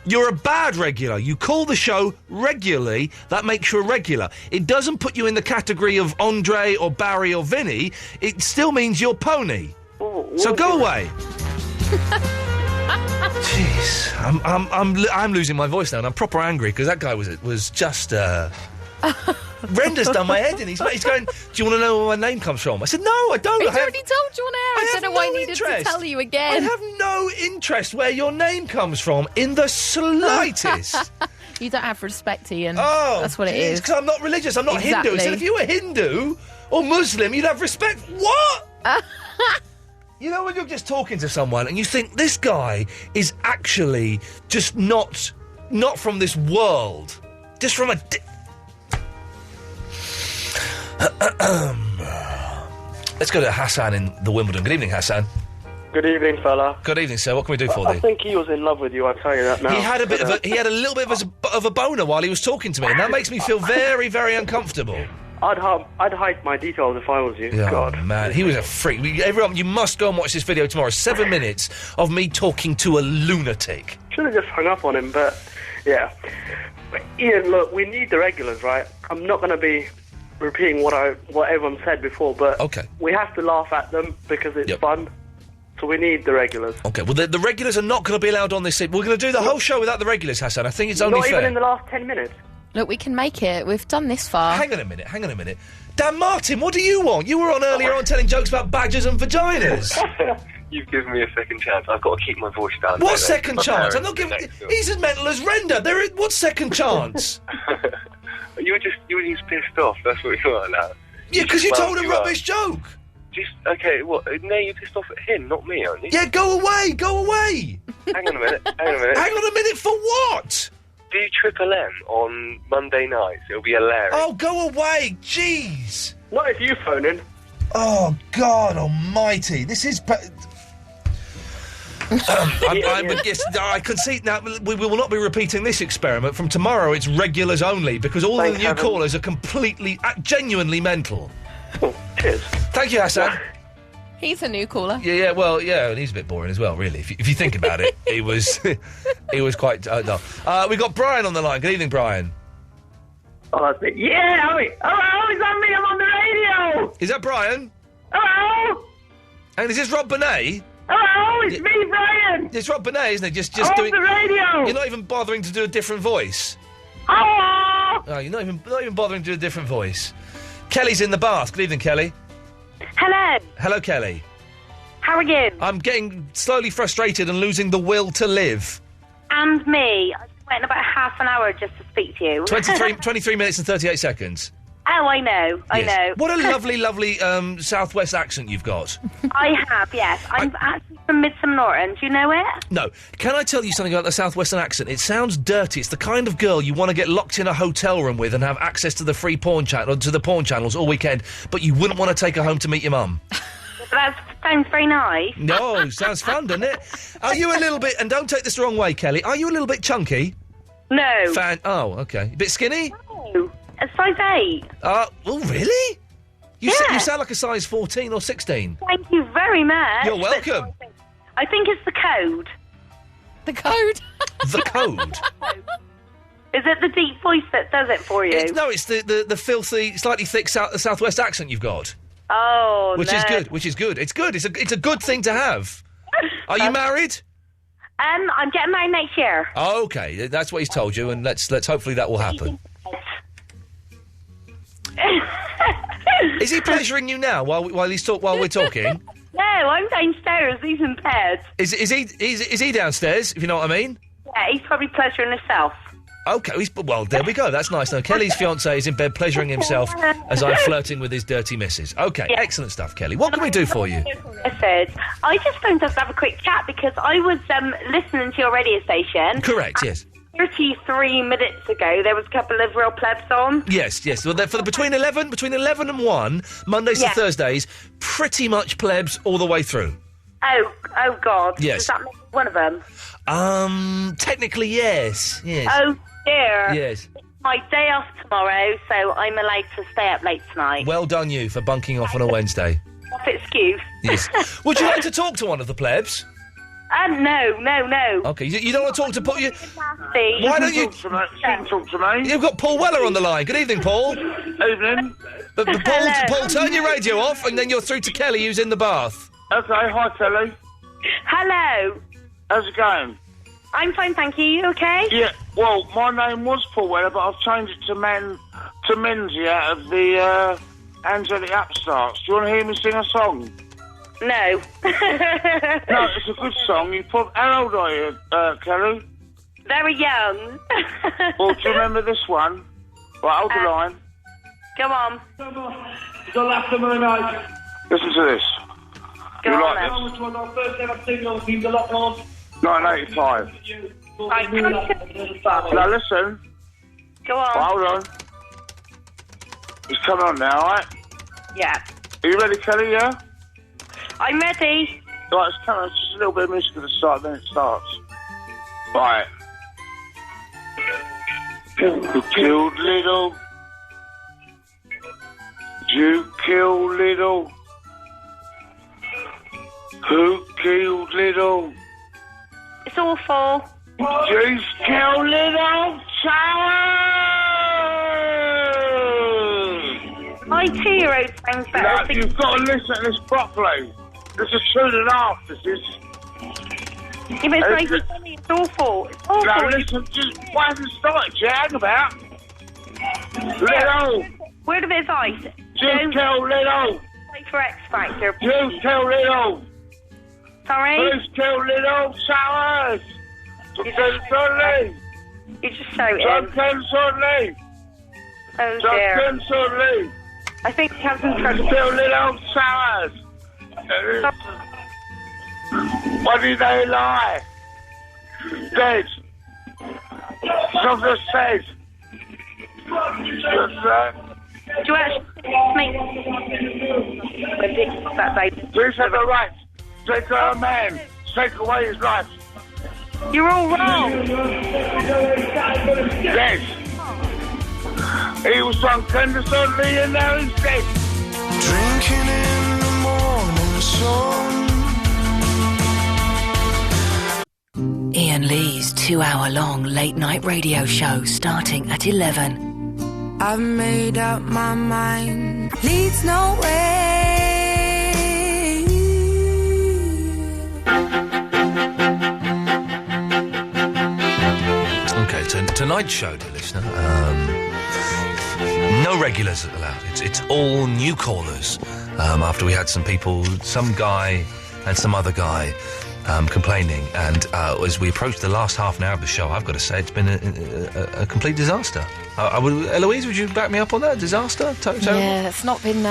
You're a bad regular. You call the show regularly, that makes you a regular. It doesn't put you in the category of Andre or Barry or Vinny. It still means you're Pony. So go away. Jeez, I'm losing my voice now, and I'm proper angry because that guy was just Brenda's done my head in. He's going, do you want to know where my name comes from? I said, no, I don't. He's already told you on air. I don't know why I needed to tell you again. I have no interest where your name comes from in the slightest. You don't have respect, Ian. Oh, that's what it is. Because I'm not religious. I'm not Exactly. Hindu. So if you were Hindu or Muslim, you'd have respect. What? You know when you're just talking to someone and you think this guy is actually just not from this world, just from a. Let's go to Hassan in the Wimbledon. Good evening, Hassan. Good evening, fella. Good evening, sir. What can we do for I you? think he was in love with you. I'll tell you that now. He had a little bit of a boner while he was talking to me, and that makes me feel very, very uncomfortable. I'd hide my details if I was you. Oh, God, man, he was a freak. Everyone, you must go and watch this video tomorrow. 7 minutes of me talking to a lunatic. Should have just hung up on him, but yeah. But Ian, look, we need the regulars, right? I'm not going to be repeating what everyone said before, but we have to laugh at them because it's fun. So we need the regulars. Okay, well, the regulars are not going to be allowed on this. We're going to do the whole show without the regulars, Hassan. I think it's only fair. Not even in the last 10 minutes. Look, we can make it. We've done this far. Hang on a minute. Dan Martin, what do you want? You were on earlier on telling jokes about badgers and vaginas. You've given me a second chance. I've got to keep my voice down. What second chance? I'm not giving... He's as mental as Renda. What second chance? You were just pissed off. That's what you are now. Yeah, because you told a rubbish joke. Okay, what? Now you're pissed off at him, not me, aren't you? Yeah, go away. Hang on a minute. Hang on a minute for what? Do Triple M on Monday nights. It'll be hilarious. Oh, go away. Jeez. What if you phone in? Oh, God almighty. This is... I can see now. We will not be repeating this experiment. From tomorrow, it's regulars only because all the new callers are completely, genuinely mental. Oh, cheers. Thank you, Hassan. He's a new caller. Yeah, well, and he's a bit boring as well, really. If you think about it, he was quite dull. We got Brian on the line. Good evening, Brian. Oh, that's me. Yeah, hello, is that me? I'm on the radio. Is that Brian? Hello? And is this Rob Bonet? Hello, it's me, Brian. It's Rob Bonet, isn't it? Just I'm doing on the radio. You're not even bothering to do a different voice. Hello. Oh, you're not even bothering to do a different voice. Kelly's in the bath. Good evening, Kelly. Hello. Hello, Kelly. How are you? I'm getting slowly frustrated and losing the will to live. And me. I've been waiting about half an hour just to speak to you. 23 minutes and 38 seconds. Oh, I know. I Yes. know. What a lovely, lovely southwest accent you've got. I have, yes. I'm actually from Midsummer Norton. Do you know it? No. Can I tell you something about the southwestern accent? It sounds dirty. It's the kind of girl you want to get locked in a hotel room with and have access to the free porn channel, to the porn channels all weekend, but you wouldn't want to take her home to meet your mum. That sounds very nice. No, sounds fun, doesn't it? Are you a little bit, and don't take this the wrong way, Kelly, are you a little bit chunky? No. Oh, okay. A bit skinny? No. A size 8. Oh, really? You Yeah. sound like a size 14 or 16. Thank you very much. You're welcome. I think it's the code. The code? The code? Is it the deep voice that does it for you? It's the filthy, slightly thick southwest accent you've got. Oh, Which no. is good, which is good. It's good. It's a good thing to have. Are you married? I'm getting married next year. Oh, okay, that's what he's told you, and let's hopefully that will happen. Is he pleasuring you now while we're talking? No, I'm downstairs. He's in bed. Is he downstairs? If you know what I mean? Yeah, he's probably pleasuring himself. Okay, well, there we go. That's nice. Now, Kelly's fiancé is in bed pleasuring himself as I'm flirting with his dirty missus. Okay, Yeah. Excellent stuff, Kelly. What can we do for you? I just phoned us to have a quick chat because I was listening to your radio station. Correct, yes. 33 minutes ago, there was a couple of real plebs on. Yes. Well, between 11 and 1, Mondays Yeah. to Thursdays, pretty much plebs all the way through. Oh, God. Yes. Does that make one of them? Technically, yes. Oh, dear. Yes. It's my day off tomorrow, so I'm allowed to stay up late tonight. Well done, you, for bunking off on a Wednesday. Off excuse. Yes. Would you like to talk to one of the plebs? No. Okay, you don't want to talk to Paul? Nasty. Why don't you... You can talk to me. You've got Paul Weller on the line. Good evening, Paul. Evening. But Paul, turn your radio off, and then you're through to Kelly, who's in the bath. Okay, hi, Kelly. Hello. How's it going? I'm fine, thank you. You okay? Yeah, well, my name was Paul Weller, but I've changed it to Menzie out of the Angelic Upstarts. Do you want to hear me sing a song? No. No, it's a good song. How old are you, Kelly? Very young. Well, do you remember this one? Right, hold the line. Come on. The last of the night. Listen to this. Go you on, like then. this? Which was our first ever single, Keep the Lock On? 1985. Now listen. Go on. Right, hold on. It's coming on now, alright? Yeah. Are you ready, Kelly, yeah? I'm ready. Right, it's coming. It's just a little bit of music at the start, then it starts. Right. Who killed little? You killed little? Who killed little? It's awful. You killed little child! My 2-year-old sounds better. No, you've got to listen to this properly. This is 2.5, this is. Yeah, but it's not even funny. It's awful. It's awful. Now listen, just why hasn't started, Hang about. Little! Word of advice. You kill little! Play for X Factor. You kill little! Sorry? Please kill little showers! You're just shouting. Suddenly! Oh dear. Suddenly! I think we have some trouble. Kill little showers! What did they lie? Dead! Something says! Do you actually make that baby? Please have the right to take a man, take away his life. You're all wrong. Yes. He was drunk suddenly and now he's dead. Drinking in the morning sun. Iain Lee's 2-hour-long late-night radio show starting at 11. I've made up my mind. Leads nowhere. Okay, tonight's show, dear listener, no regulars allowed. It's all new callers. After we had some people, some guy and some other guy complaining, and as we approach the last half an hour of the show, I've got to say it's been a complete disaster. Eloise, would you back me up on that? Disaster? Yeah, it's not been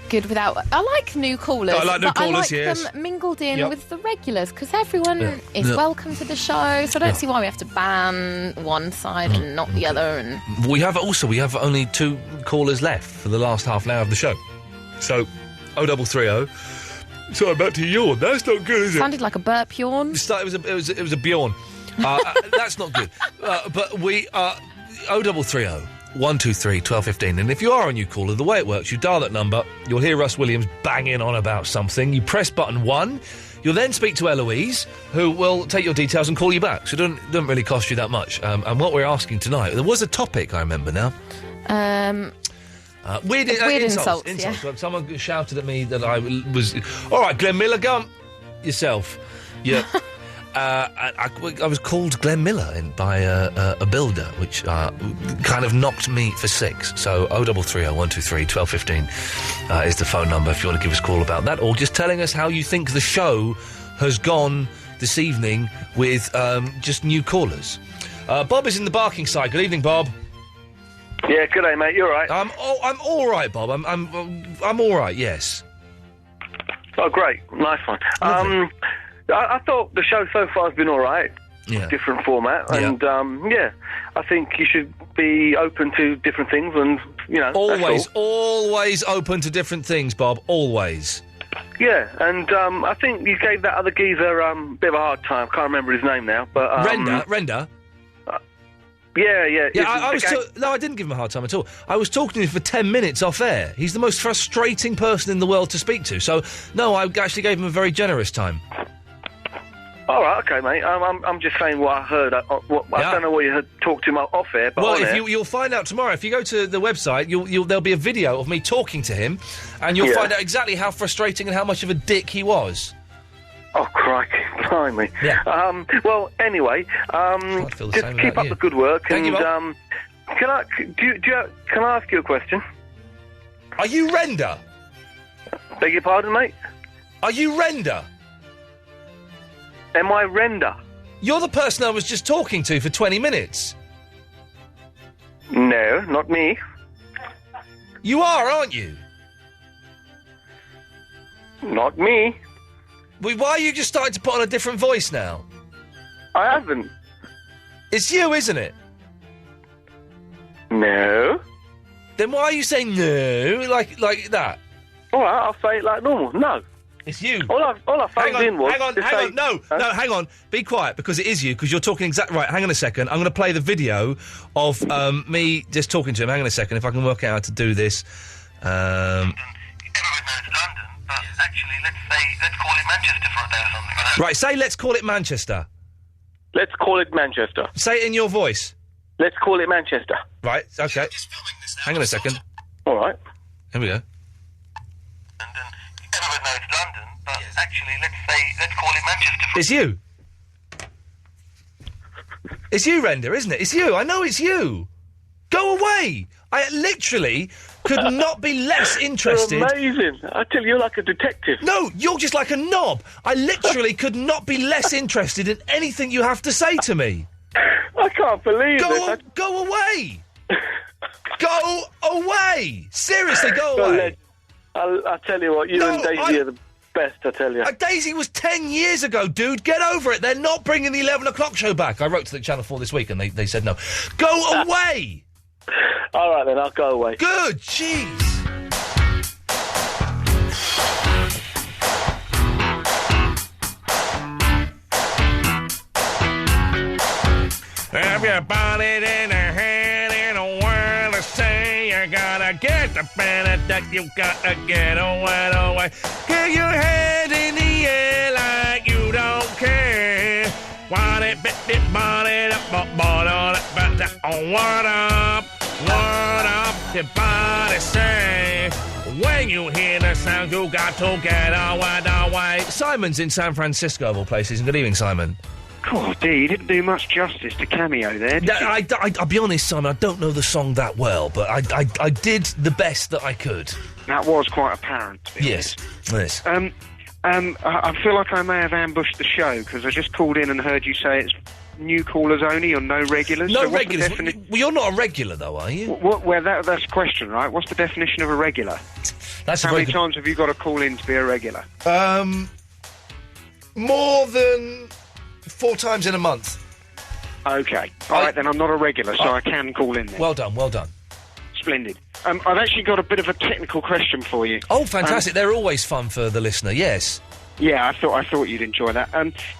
good without... I like new callers. I like new callers, I like them mingled in with the regulars, because everyone is welcome to the show, so I don't see why we have to ban one side and not the other. And we have only 2 callers left for the last half an hour of the show. So, 0330. Sorry, back to yawn. That's not good, is it? Sounded like a burp yawn. It was a bjorn. That's not good. But we are 0330 123 1215. And if you are a new caller, the way it works, you dial that number, you'll hear Russ Williams banging on about something. You press button 1. You'll then speak to Eloise, who will take your details and call you back. So it doesn't really cost you that much. And what we're asking tonight, there was a topic, I remember now. Weird insults. Yeah. Someone shouted at me that I was... All right, Glenn Miller, go on yourself. Yeah. I was called Glenn Miller by a builder, which kind of knocked me for 6. So 0330 123 1215 is the phone number if you want to give us a call about that, or just telling us how you think the show has gone this evening with just new callers. Bob is in the barking side. Good evening, Bob. Yeah, good day, mate. You all right? I'm all right, Bob. I'm all right. Yes. Oh, great. Nice one. I thought the show so far has been all right. Yeah. Different format, and I think you should be open to different things, and always open to different things, Bob. Always. Yeah, and I think you gave that other geezer a bit of a hard time. I can't remember his name now, but Render. Yeah. No, I didn't give him a hard time at all. I was talking to him for 10 minutes off air. He's the most frustrating person in the world to speak to. So, no, I actually gave him a very generous time. All right, okay, mate. I'm just saying what I heard. I don't know what you had talked to him off air, but you'll find out tomorrow. If you go to the website, there'll be a video of me talking to him, and you'll find out exactly how frustrating and how much of a dick he was. Oh, crikey, blimey. Yeah. Well, anyway, just keep up the good work. Thank you, and can I ask you a question? Are you Render? Beg your pardon, mate? Are you Render? Am I Render? You're the person I was just talking to for 20 minutes. No, not me. You are, aren't you? Not me. Why are you just starting to put on a different voice now? I haven't. It's you, isn't it? No. Then why are you saying no like that? All right, I'll say it like normal. No. It's you. All I phoned in was... Hang on. No, hang on. Be quiet, because it is you, because you're talking exactly... Right, hang on a second. I'm going to play the video of me just talking to him. Hang on a second, if I can work out how to do this. Actually, let's call it Manchester for a day or something. Right, say let's call it Manchester. Let's call it Manchester. Say it in your voice. Let's call it Manchester. Right, okay. Hang on a second. All right. Here we go. Everyone knows London, but actually, let's call it Manchester. It's you. It's you, Render, isn't it? It's you. I know it's you. Go away. I literally could not be less interested. You're amazing. I tell you, you're like a detective. No, you're just like a knob. I literally could not be less interested in anything you have to say to me. I can't believe it. Go away. Go away. Seriously, go away. I'll tell you what, you and Daisy are the best, I tell you. Daisy was 10 years ago, dude. Get over it. They're not bringing the 11 o'clock show back. I wrote to the Channel 4 this week and they said no. Go away. All right, then, I'll go away. Good, jeez. Everybody in their head in a world to say you gotta get the Benedict, you gotta get away. Get your head in the air like you don't care. Want it, bit it, bought it up, bought it, what up, your body say. When you hear the sound, you got to get away. Simon's in San Francisco, of all places. Good evening, Simon. God, dear, you didn't do much justice to Cameo there, did you? I'll be honest, Simon, I don't know the song that well, but I did the best that I could. That was quite apparent, to be honest. Yes. I feel like I may have ambushed the show, because I just called in and heard you say it's new callers only or no regulars. No so regulars. Well, you're not a regular, though, are you? Well, that's the question, right? What's the definition of a regular? How many times have you got to call in to be a regular? More than 4 times in a month. Okay. All right, then I'm not a regular, so I can call in then. Well done, well done. Splendid. I've actually got a bit of a technical question for you. Oh, fantastic. They're always fun for the listener, yes. Yeah, I thought you'd enjoy that.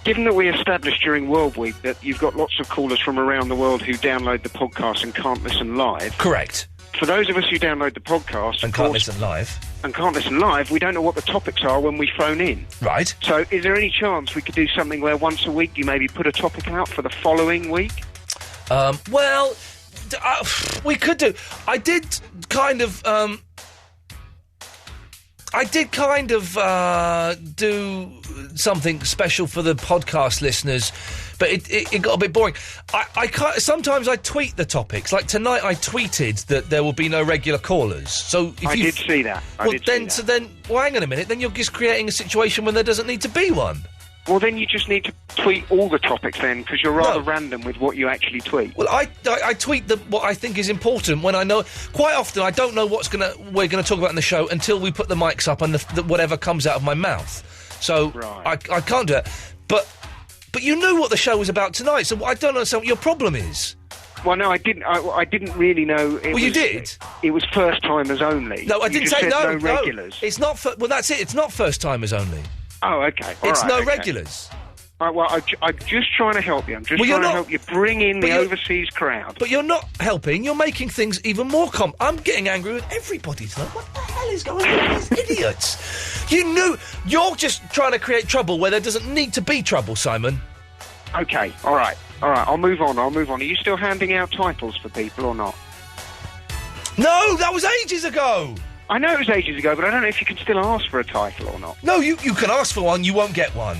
Given that we established during World Week that you've got lots of callers from around the world who download the podcast and can't listen live. Correct. For those of us who download the podcast... And can't listen live. And can't listen live, we don't know what the topics are when we phone in. Right. So is there any chance we could do something where once a week you maybe put a topic out for the following week? Well, we could do... I did kind of do something special for the podcast listeners, but it got a bit boring. I can't, sometimes I tweet the topics. Like tonight, I tweeted that there will be no regular callers. So if I did see that. Well, hang on a minute. Then you're just creating a situation when there doesn't need to be one. Well, then you just need to tweet all the topics then, because you're rather random with what you actually tweet. Well, I tweet what I think is important when I know... Quite often, I don't know we're going to talk about in the show until we put the mics up and whatever comes out of my mouth. So I can't do it. But you knew what the show was about tonight, so I don't understand what your problem is. Well, no, I didn't. I didn't really know. You did. It was first timers only. No, I didn't say no. Regulars. It's not. Well, that's it. It's not first timers only. Oh, okay. It's no regulars. All right, well, I'm just trying to help you. I'm just trying to help you bring in the overseas crowd. But you're not helping. You're making things even more I'm getting angry with everybody tonight. What the hell is going on with these idiots? You're just trying to create trouble where there doesn't need to be trouble, Simon. Okay, all right. I'll move on. Are you still handing out titles for people or not? No, that was ages ago. I know it was ages ago, but I don't know if you can still ask for a title or not. No, you can ask for one, you won't get one.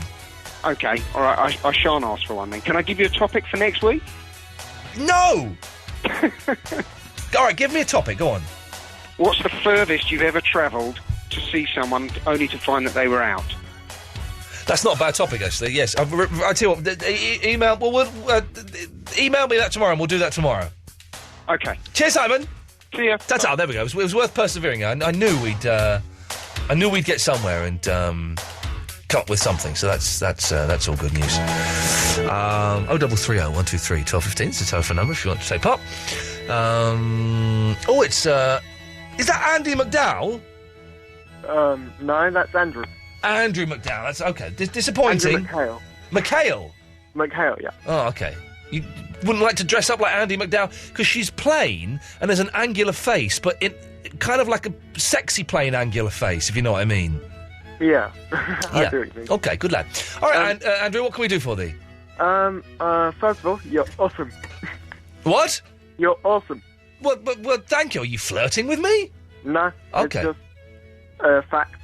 Okay, all right, I shan't ask for one then. Can I give you a topic for next week? No! All right, give me a topic, go on. What's the furthest you've ever travelled to see someone only to find that they were out? That's not a bad topic, actually, yes. I tell you what, email me that tomorrow and we'll do that tomorrow. Okay. Cheers, Simon! See ya. There we go. It was worth persevering. I knew we'd get somewhere and come up with something. So that's all good news. 0330 123 1215 is the telephone number if you want to take part. Is that Andy McDowell? No, that's Andrew. Andrew McDowell. That's okay. Disappointing. Andrew McHale. McHale, yeah. Oh, okay. You wouldn't like to dress up like Andy McDowell because she's plain and has an angular face, but kind of like a sexy plain angular face, if you know what I mean. Yeah, I do think. Okay, good lad. All right, Andrew, what can we do for thee? First of all, you're awesome. What? You're awesome. Well, thank you. Are you flirting with me? No. Okay. It's just a fact.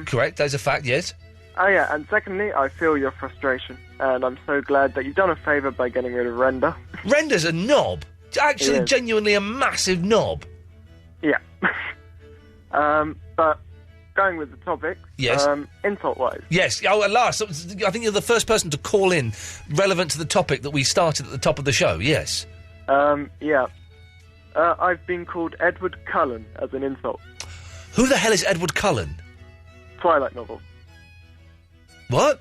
Correct, there's a fact, yes. Oh, yeah, and secondly, I feel your frustration, and I'm so glad that you've done a favour by getting rid of Render. Render's a knob. Actually, genuinely a massive knob. Yeah. But going with the topic... Yes. Insult-wise. Yes. Oh, at last. I think you're the first person to call in relevant to the topic that we started at the top of the show, yes. Yeah. I've been called Edward Cullen as an insult. Who the hell is Edward Cullen? Twilight novel. What?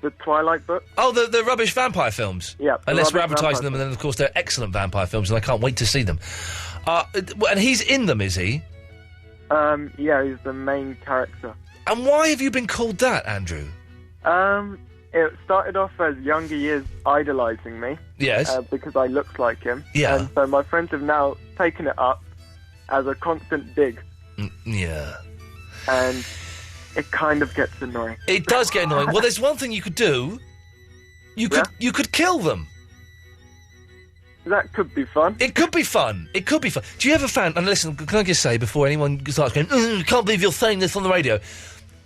The Twilight book. Oh, the rubbish vampire films. Yeah. Unless we're advertising them, and then, of course, they're excellent vampire films, and I can't wait to see them. And he's in them, is he? Yeah, he's the main character. And why have you been called that, Andrew? It started off as younger years idolising me. Yes. Because I looked like him. Yeah. And so my friends have now taken it up as a constant dig. Yeah. And it kind of gets annoying. It does get annoying. Well, there's one thing you could do. You could kill them. That could be fun. It could be fun. It could be fun. Do you ever find... And listen, can I just say, before anyone starts going, I can't believe you're saying this on the radio.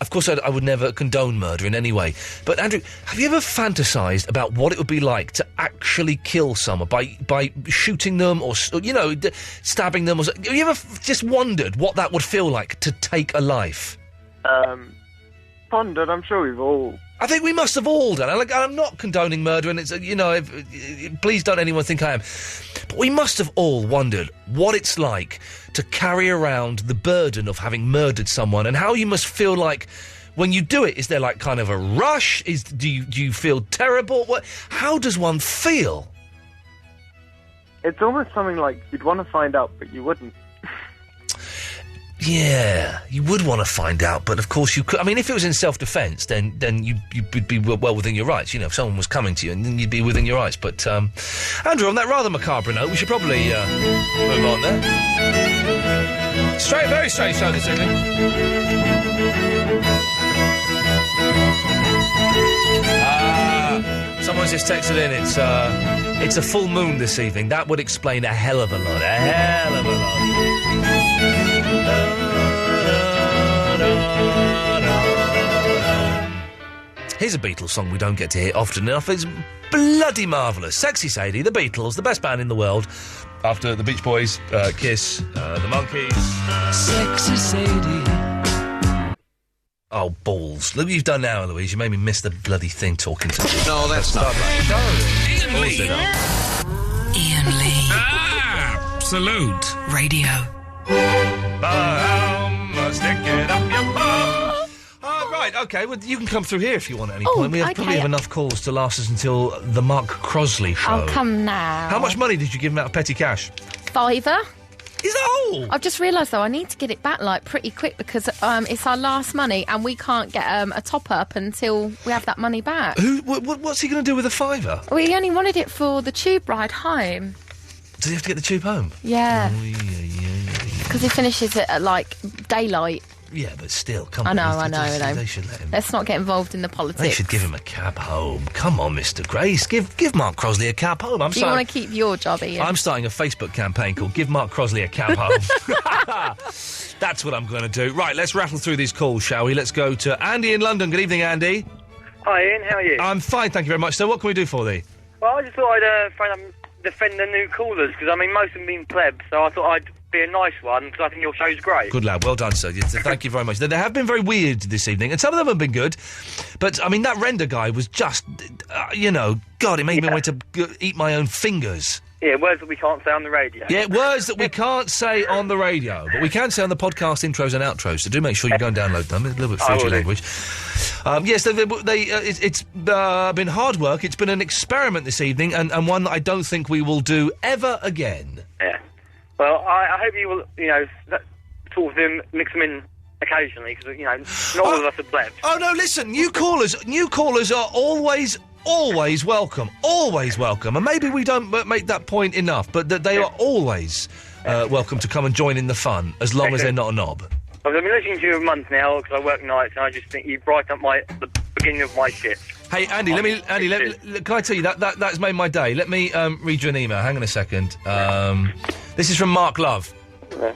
Of course, I would never condone murder in any way. But, Andrew, have you ever fantasised about what it would be like to actually kill someone by shooting them or, stabbing them? Have you ever just wondered what that would feel like to take a life? Pondered, I'm sure we've all... I think we must have all done. I'm not condoning murder, and it's, please don't anyone think I am. But we must have all wondered what it's like to carry around the burden of having murdered someone, and how you must feel like when you do it. Is there, like, kind of a rush? Do you feel terrible? How does one feel? It's almost something like you'd want to find out, but you wouldn't. Yeah, you would want to find out, but of course you could. I mean, if it was in self-defence, then you'd be well within your rights. If someone was coming to you, and then you'd be within your rights. But, Andrew, on that rather macabre note, we should probably move on there. Very strange show this evening. Someone's just texted in. It's a full moon this evening. That would explain a hell of a lot. Here's a Beatles song we don't get to hear often enough. It's bloody marvellous. Sexy Sadie, the Beatles, the best band in the world. After the Beach Boys, Kiss, the Monkees. Sexy Sadie. Oh, balls. Look what you've done now, Louise. You made me miss the bloody thing talking to you. No, that's not right. Iain Lee. Ian Lee. Absolute Radio. Stick it up your bum. Right, OK, well, you can come through here if you want at any point. We probably have enough calls to last us until the Mark Crosley show. I'll come now. How much money did you give him out of petty cash? £5. Is that all? I've just realised, though, I need to get it back, pretty quick, because it's our last money, and we can't get a top-up until we have that money back. What's he going to do with a £5? We only wanted it for the tube ride home. Does he have to get the tube home? Yeah. Oh, yeah. Because he finishes it at, daylight. Yeah, but still, come on. I know. They should let him. Let's not get involved in the politics. They should give him a cab home. Come on, Mr. Grace. Give Mark Crosley a cab home. Do you want to keep your job, Ian? I'm starting a Facebook campaign called Give Mark Crosley a Cab Home. That's what I'm going to do. Right, let's rattle through these calls, shall we? Let's go to Andy in London. Good evening, Andy. Hi, Ian. How are you? I'm fine, thank you very much. So what can we do for thee? Well, I just thought I'd defend the new callers, because, most of them been plebs, so I thought I'd be a nice one, because I think your show's great. Good lad, well done, sir. Thank you very much. They have been very weird this evening, and some of them have been good, but, that render guy was just, God, it made me want to eat my own fingers. Yeah, words that we can't say on the radio. Yeah, words that we can't say on the radio, but we can say on the podcast intros and outros, so do make sure you go and download them. It's a little bit Fuji language. Yes, it's been hard work. It's been an experiment this evening, and one that I don't think we will do ever again. Yeah. Well, I hope you will, sort of mix them in occasionally, because, not all of us are plebs. Oh, no, listen, new callers are always welcome. Always welcome. And maybe we don't make that point enough, but that they are always welcome to come and join in the fun, as long as they're not a knob. I've been listening to you a month now, because I work nights, and I just think you brighten up the beginning of my shift. Hey, Andy, can I tell you, that's made my day. Let me read you an email. Hang on a second. This is from Mark Love. Yeah.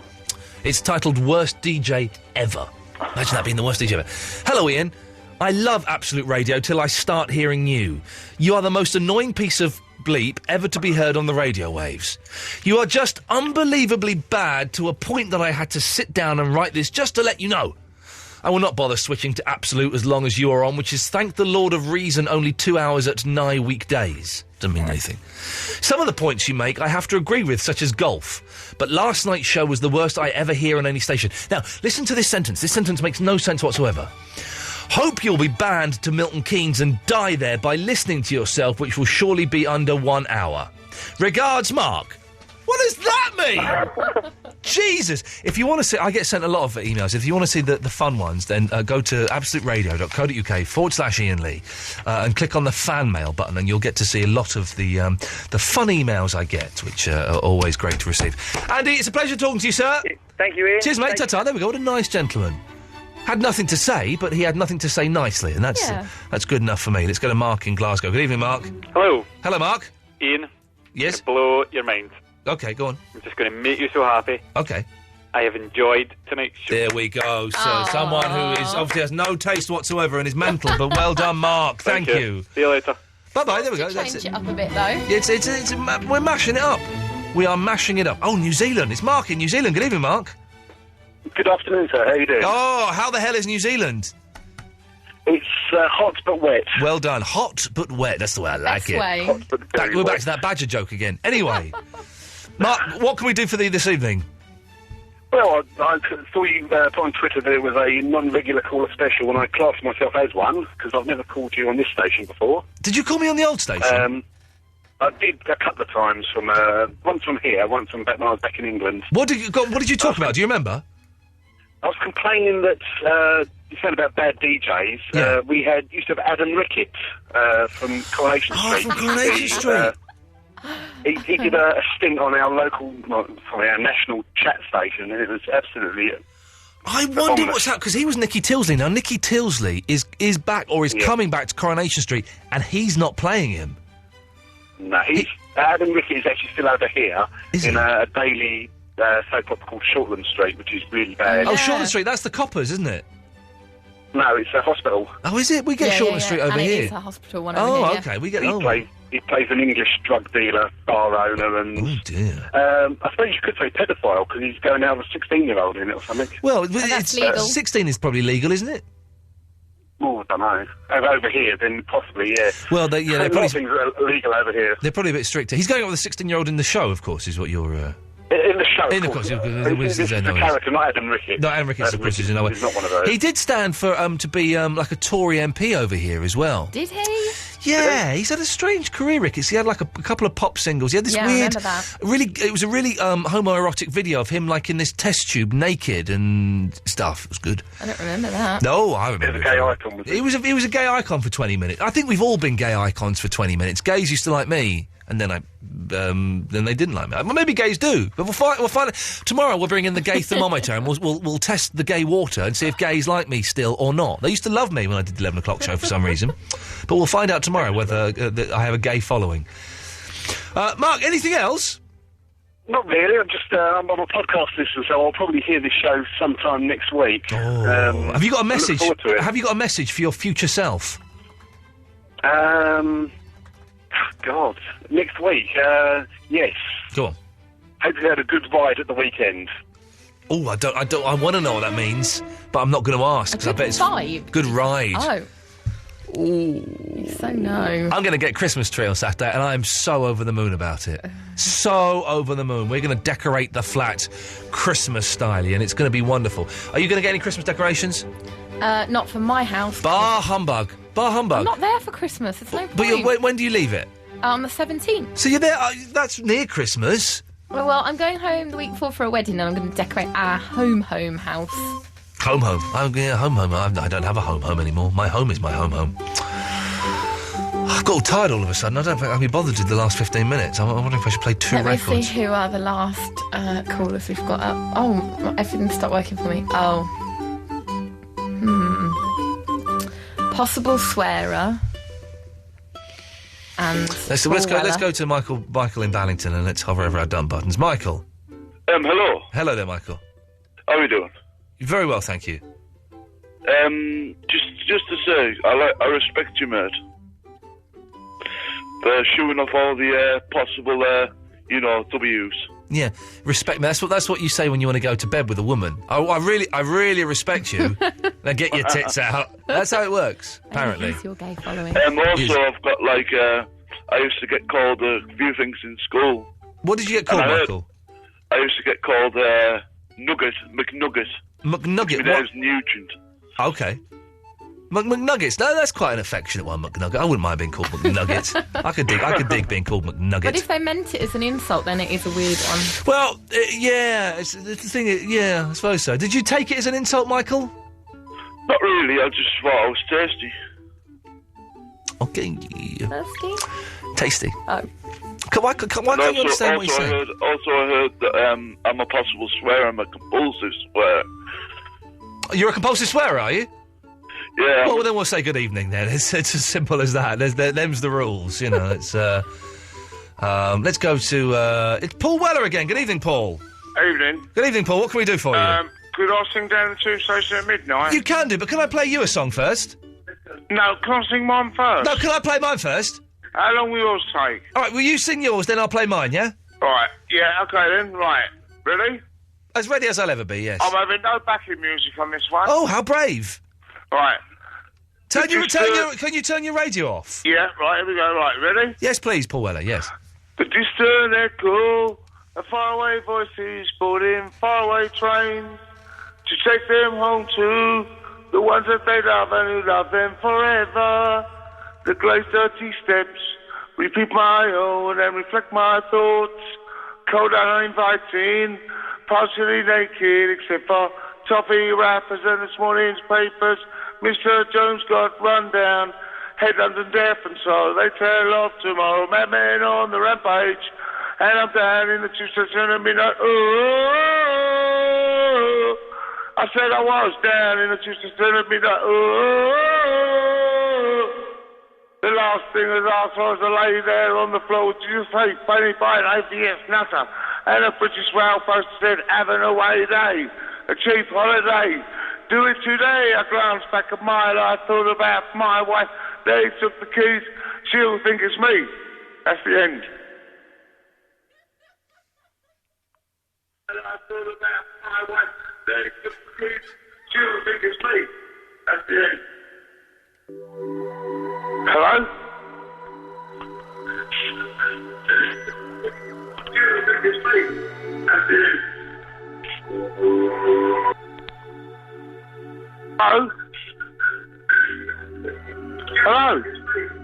It's titled Worst DJ Ever. Imagine that being the worst DJ ever. Hello, Ian. I love Absolute Radio till I start hearing you. You are the most annoying piece of bleep ever to be heard on the radio waves. You are just unbelievably bad to a point that I had to sit down and write this just to let you know. I will not bother switching to Absolute as long as you are on, which is, thank the Lord of Reason, only 2 hours at nigh weekdays. Doesn't mean anything. Some of the points you make I have to agree with, such as golf. But last night's show was the worst I ever hear on any station. Now, listen to this sentence. This sentence makes no sense whatsoever. Hope you'll be banned to Milton Keynes and die there by listening to yourself, which will surely be under 1 hour. Regards, Mark. What does that mean? Jesus. If you want to see... I get sent a lot of emails. If you want to see the fun ones, then go to absoluteradio.co.uk/Iain Lee and click on the fan mail button, and you'll get to see a lot of the fun emails I get, which are always great to receive. Andy, it's a pleasure talking to you, sir. Thank you, Ian. Cheers, mate. Ta-ta. There we go. What a nice gentleman. Had nothing to say, but he had nothing to say nicely, and that's good enough for me. Let's go to Mark in Glasgow. Good evening, Mark. Hello. Hello, Mark. Ian. Yes? Blow your mind. OK, go on. I'm just going to make you so happy. OK. I have enjoyed tonight's show. There we go. So someone who is obviously has no taste whatsoever and is mental, but well done, Mark. Thank you. See you later. Bye-bye. There we go. Change That's it up a bit, though. We're mashing it up. We are mashing it up. Oh, New Zealand. It's Mark in New Zealand. Good evening, Mark. Good afternoon, sir. How you doing? Oh, how the hell is New Zealand? It's hot but wet. Well done. Hot but wet. That's the way I like it. Way. Hot but very We're back wet. to that badger joke again. Anyway, Mark, what can we do for thee this evening? Well, I saw you put on Twitter that it was a non-regular caller special, and I classed myself as one, because I've never called you on this station before. Did you call me on the old station? I did a couple of times, once from here, once from back when I was back in England. What did you talk about? Do you remember? I was complaining that you said about bad DJs. We used to have Adam Ricketts from Coronation Street. From Coronation Street. He did a stint on our our national chat station, and it was absolutely. I wonder what's happened, because he was Nicky Tilsley. Now, Nicky Tilsley is back, or is coming back to Coronation Street, and he's not playing him. No, Adam Ricketts is actually still over here in a daily soap opera called Shortland Street, which is really bad. Oh, Shortland Street, that's the Coppers, isn't it? No, it's a hospital. Oh, is it? We get Shortland Street over and here. it is a hospital one over here. Okay, we get... He plays an English drug dealer, bar owner, and... Oh, dear. I suppose you could say pedophile, because he's going out with a 16-year-old in it or something. Well, it's legal. 16 is probably legal, isn't it? Oh, I don't know. Over here, then possibly, yeah. Well, they're a lot probably... of things are illegal over here. They're probably a bit stricter. He's going out with a 16-year-old in the show, of course, is what you're... In the show, of course. This is the character, not Adam Ricketts. No, Adam Ricketts, of course, is in He's not one of those. He did stand for to be like a Tory MP over here as well. Did he? Yeah, he's had a strange career, Ricketts. He had like a couple of pop singles. He had this I weird, remember that. it was a really homoerotic video of him like in this test tube, naked and stuff. It was good. I don't remember that. No, I remember. He was a gay icon, was he? He was a gay icon for 20 minutes. I think we've all been gay icons for 20 minutes. Gays used to like me. And then then they didn't like me. Well, maybe gays do, but we'll find it. Tomorrow we'll bring in the gay thermometer and we'll test the gay water and see if gays like me still or not. They used to love me when I did the 11 o'clock show for some reason, but we'll find out tomorrow whether that I have a gay following. Mark, anything else? Not really. I'm on a podcast listener, so I'll probably hear this show sometime next week. Oh. Have you got a I look message? forward to it. Have you got a message for your future self? God, next week, yes. Go on. Hope you had a good ride at the weekend. Oh, I want to know what that means, but I'm not going to ask, because I bet it's... vibe? Good ride. Oh. Ooh. So no. I'm going to get Christmas tree on Saturday, and I'm so over the moon about it. So over the moon. We're going to decorate the flat Christmas styly, and it's going to be wonderful. Are you going to get any Christmas decorations? Not for my house. Bar humbug. Bar humbug. I'm not there for Christmas. It's no point. But when do you leave it? On the 17th. So you're there. That's near Christmas. Well, I'm going home the week before for a wedding, and I'm going to decorate our home house. Home. Yeah, home. I don't have a home anymore. My home is my home. I've got all tired all of a sudden. I don't think I'll be bothered with the last 15 minutes. I'm wondering if I should play two records. Let me see who are the last callers we've got up. Oh, everything stopped working for me. Oh. Possible swearer. And let's go to Michael in Ballington, and let's hover over our done buttons. Michael. Hello. Hello there, Michael. How are you doing? Very well, thank you. Just to say, I respect you, mate. For showing off all the possible, W's. Yeah, respect me. That's what you say when you want to go to bed with a woman. I really respect you. Now get your tits out. That's how it works, apparently. He's your gay following. Also, I've got I used to get called a few things in school. What did you get called, Michael? I used to get called McNugget. McNugget. My name's Nugent. Okay. McNuggets. No, that's quite an affectionate one, McNugget. I wouldn't mind being called McNuggets. I could dig being called McNugget. But if they meant it as an insult, then it is a weird one. Well, yeah. The thing is, yeah, I suppose so. Did you take it as an insult, Michael? Not really. I just thought I was tasty. Okay. Thirsty? Tasty. Oh. Why can't you understand what you're saying? I heard that I'm a possible swearer. I'm a compulsive swearer. You're a compulsive swearer, are you? Yeah. Well, then we'll say good evening then. It's as simple as that. Them's the rules, you know. It's let's go to it's Paul Weller again. Good evening, Paul. How Evening. Good evening, Paul. What can we do for you? Could I sing down the tube station at midnight? You can do, but can I play you a song first? No, can I sing mine first? No, can I play mine first? How long will yours take? All right, will you sing yours, then I'll play mine, yeah? All right, yeah, okay then, right. Ready? As ready as I'll ever be, yes. I'm having no backing music on this one. Oh, how brave. Right. Can you turn your radio off? Yeah, right, here we go, right, ready? Yes, please, Paul Weller, yes. The distant echo of faraway voices boarding faraway trains to take them home to the ones that they love and who love them forever. The glazed dirty steps repeat my own and reflect my thoughts. Cold and uninviting, partially naked except for toffee wrappers and this morning's papers. Mr. Jones got run down, head London deaf, and so they tell of tomorrow. Madmen on the rampage, and I'm down in the tube station at midnight. Oh, I said I was down in the tube station at midnight. Oh, the last thing was asked was to lay there on the floor with your face, painted by an ABS nutter, and a British rail poster said, "Have an away day, a cheap holiday. Do it today." I glanced back a mile. I thought about my wife. They took the keys. She'll think it's me. That's the end. And I thought about my wife. They took the keys. She'll think it's me. That's the end. Hello? She'll think it's me. That's the end. Hello? Hello?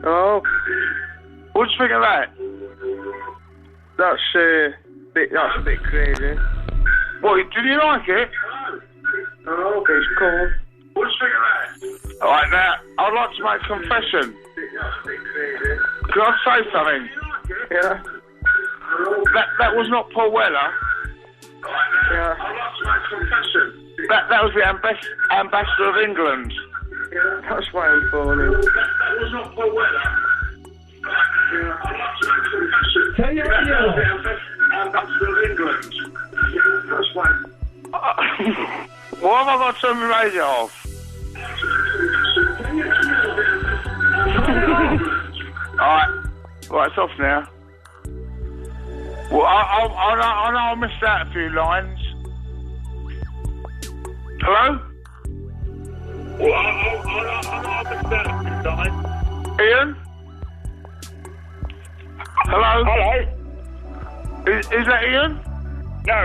Oh. What do you think of that? That's a bit crazy. What, did you like it? Oh, it's cool. What do you think of that? Alright, now, I'd like to make a confession. Can I say something? Yeah. That was not Paul Weller. Yeah. I'd like to make a confession. That was the ambassador of England. Yeah, that's why I'm phoning. That was not Paul Weller. Yeah. I'd like to make a confession. That was the ambassador of England. Yeah, that's why. Why have I got to turn my radio off? Alright, it's off now. Well, I know I missed out a few lines. Hello? Well, I know I missed out a few lines. Ian? Hello? Hello? Is that Ian? No.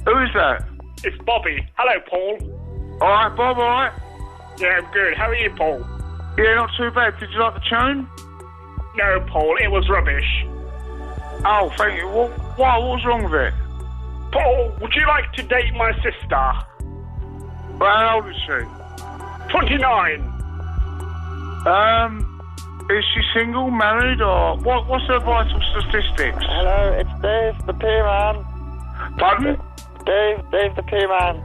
Who is that? It's Bobby. Hello, Paul. Alright, Bob, alright? Yeah, I'm good. How are you, Paul? Yeah, not too bad. Did you like the tune? No, Paul, it was rubbish. Oh, thank you. What was wrong with it? Paul, would you like to date my sister? Well, how old is she? 29. Is she single, married, or what's her vital statistics? Hello, it's Dave the P-Man. Pardon? Dave the P-Man.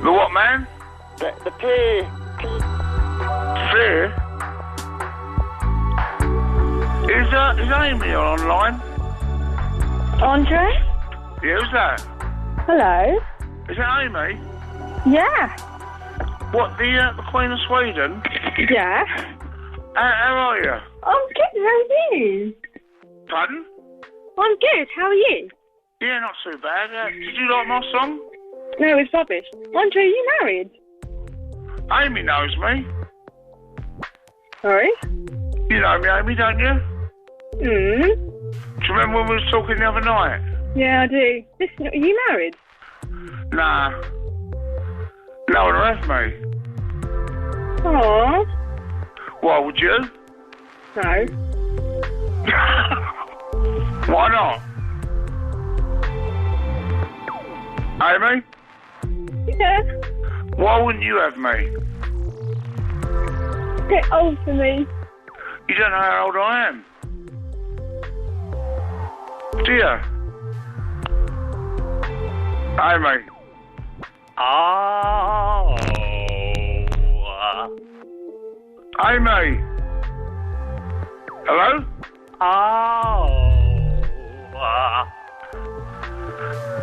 The what man? The P. Fear? Is Amy online? Andre? Yeah, who's that? Hello? Is it Amy? Yeah. What, the Queen of Sweden? Yeah. How are you? I'm good, how are you? Pardon? I'm good, how are you? Yeah, not too bad. Did you like my song? No, it's rubbish. Andre, are you married? Amy knows me. Sorry? You know me, Amy, don't you? Hmm? Do you remember when we were talking the other night? Yeah, I do. Listen, are you married? Nah. No one will have me. Aww. Why, would you? No. Why not? Amy? Yeah. Why wouldn't you have me? Bit old for me. You don't know how old I am. Do you? Amy? Oh. Amy? Hello? Oh.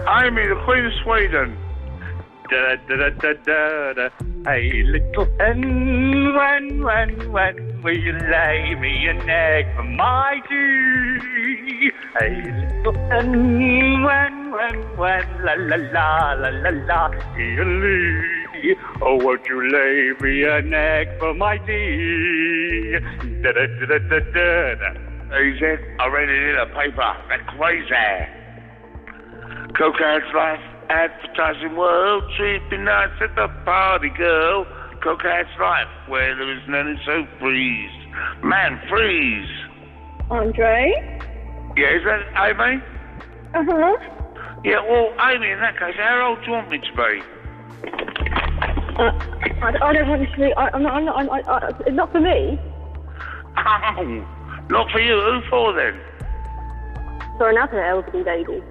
Amy, the Queen of Sweden. Da da da da da da. Hey, little hen, when will you lay me an egg for my tea? Hey, little hen, when, la la la la la la, lee. Oh, won't you lay me an egg for my tea? Da da da da da da. Easy, I read it in a paper. They're crazy. Cocaine's life. Advertising world, treating nice at the party, girl. Cocaine's life, where there is none so freeze. Man, freeze. Andre? Yeah, is that Amy? Uh-huh. Yeah, well, Amy, in that case, how old do you want me to be? I don't want you to be... I'm not for me. Oh, not for you. Who for then? For another elderly lady.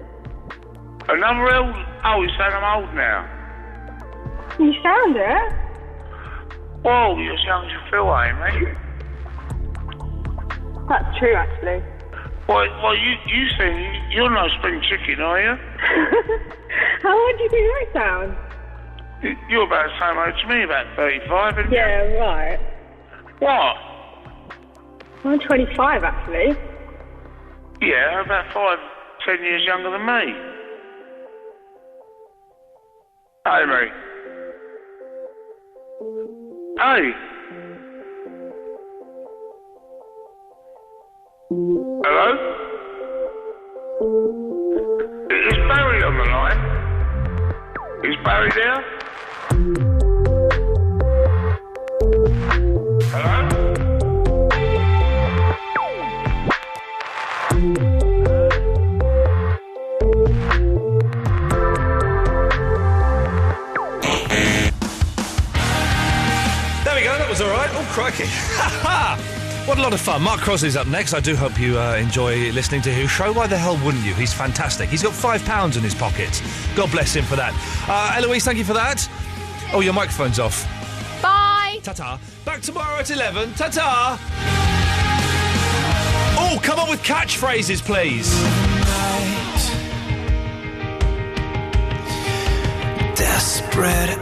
Another elderly... Oh, you're saying I'm old now? You sound it. Well, you're as young as you feel, Amy. That's true, actually. Well, you say you're no spring chicken, are you? How old do you think I sound? You're about the same age as me, about 35, isn't Yeah, you? right. What? I'm 25, actually. Yeah, about 10 years younger than me. Amy. Hey. Hello? Is Barry on the line? Is Barry there? Hello? There we go, that was all right. Oh, crikey. What a lot of fun. Mark Crosley's up next. I do hope you enjoy listening to his show. Why the hell wouldn't you? He's fantastic. He's got £5 in his pocket. God bless him for that. Eloise, thank you for that. Oh, your microphone's off. Bye. Ta-ta. Back tomorrow at 11. Ta-ta. Oh, come up with catchphrases, please. Desperate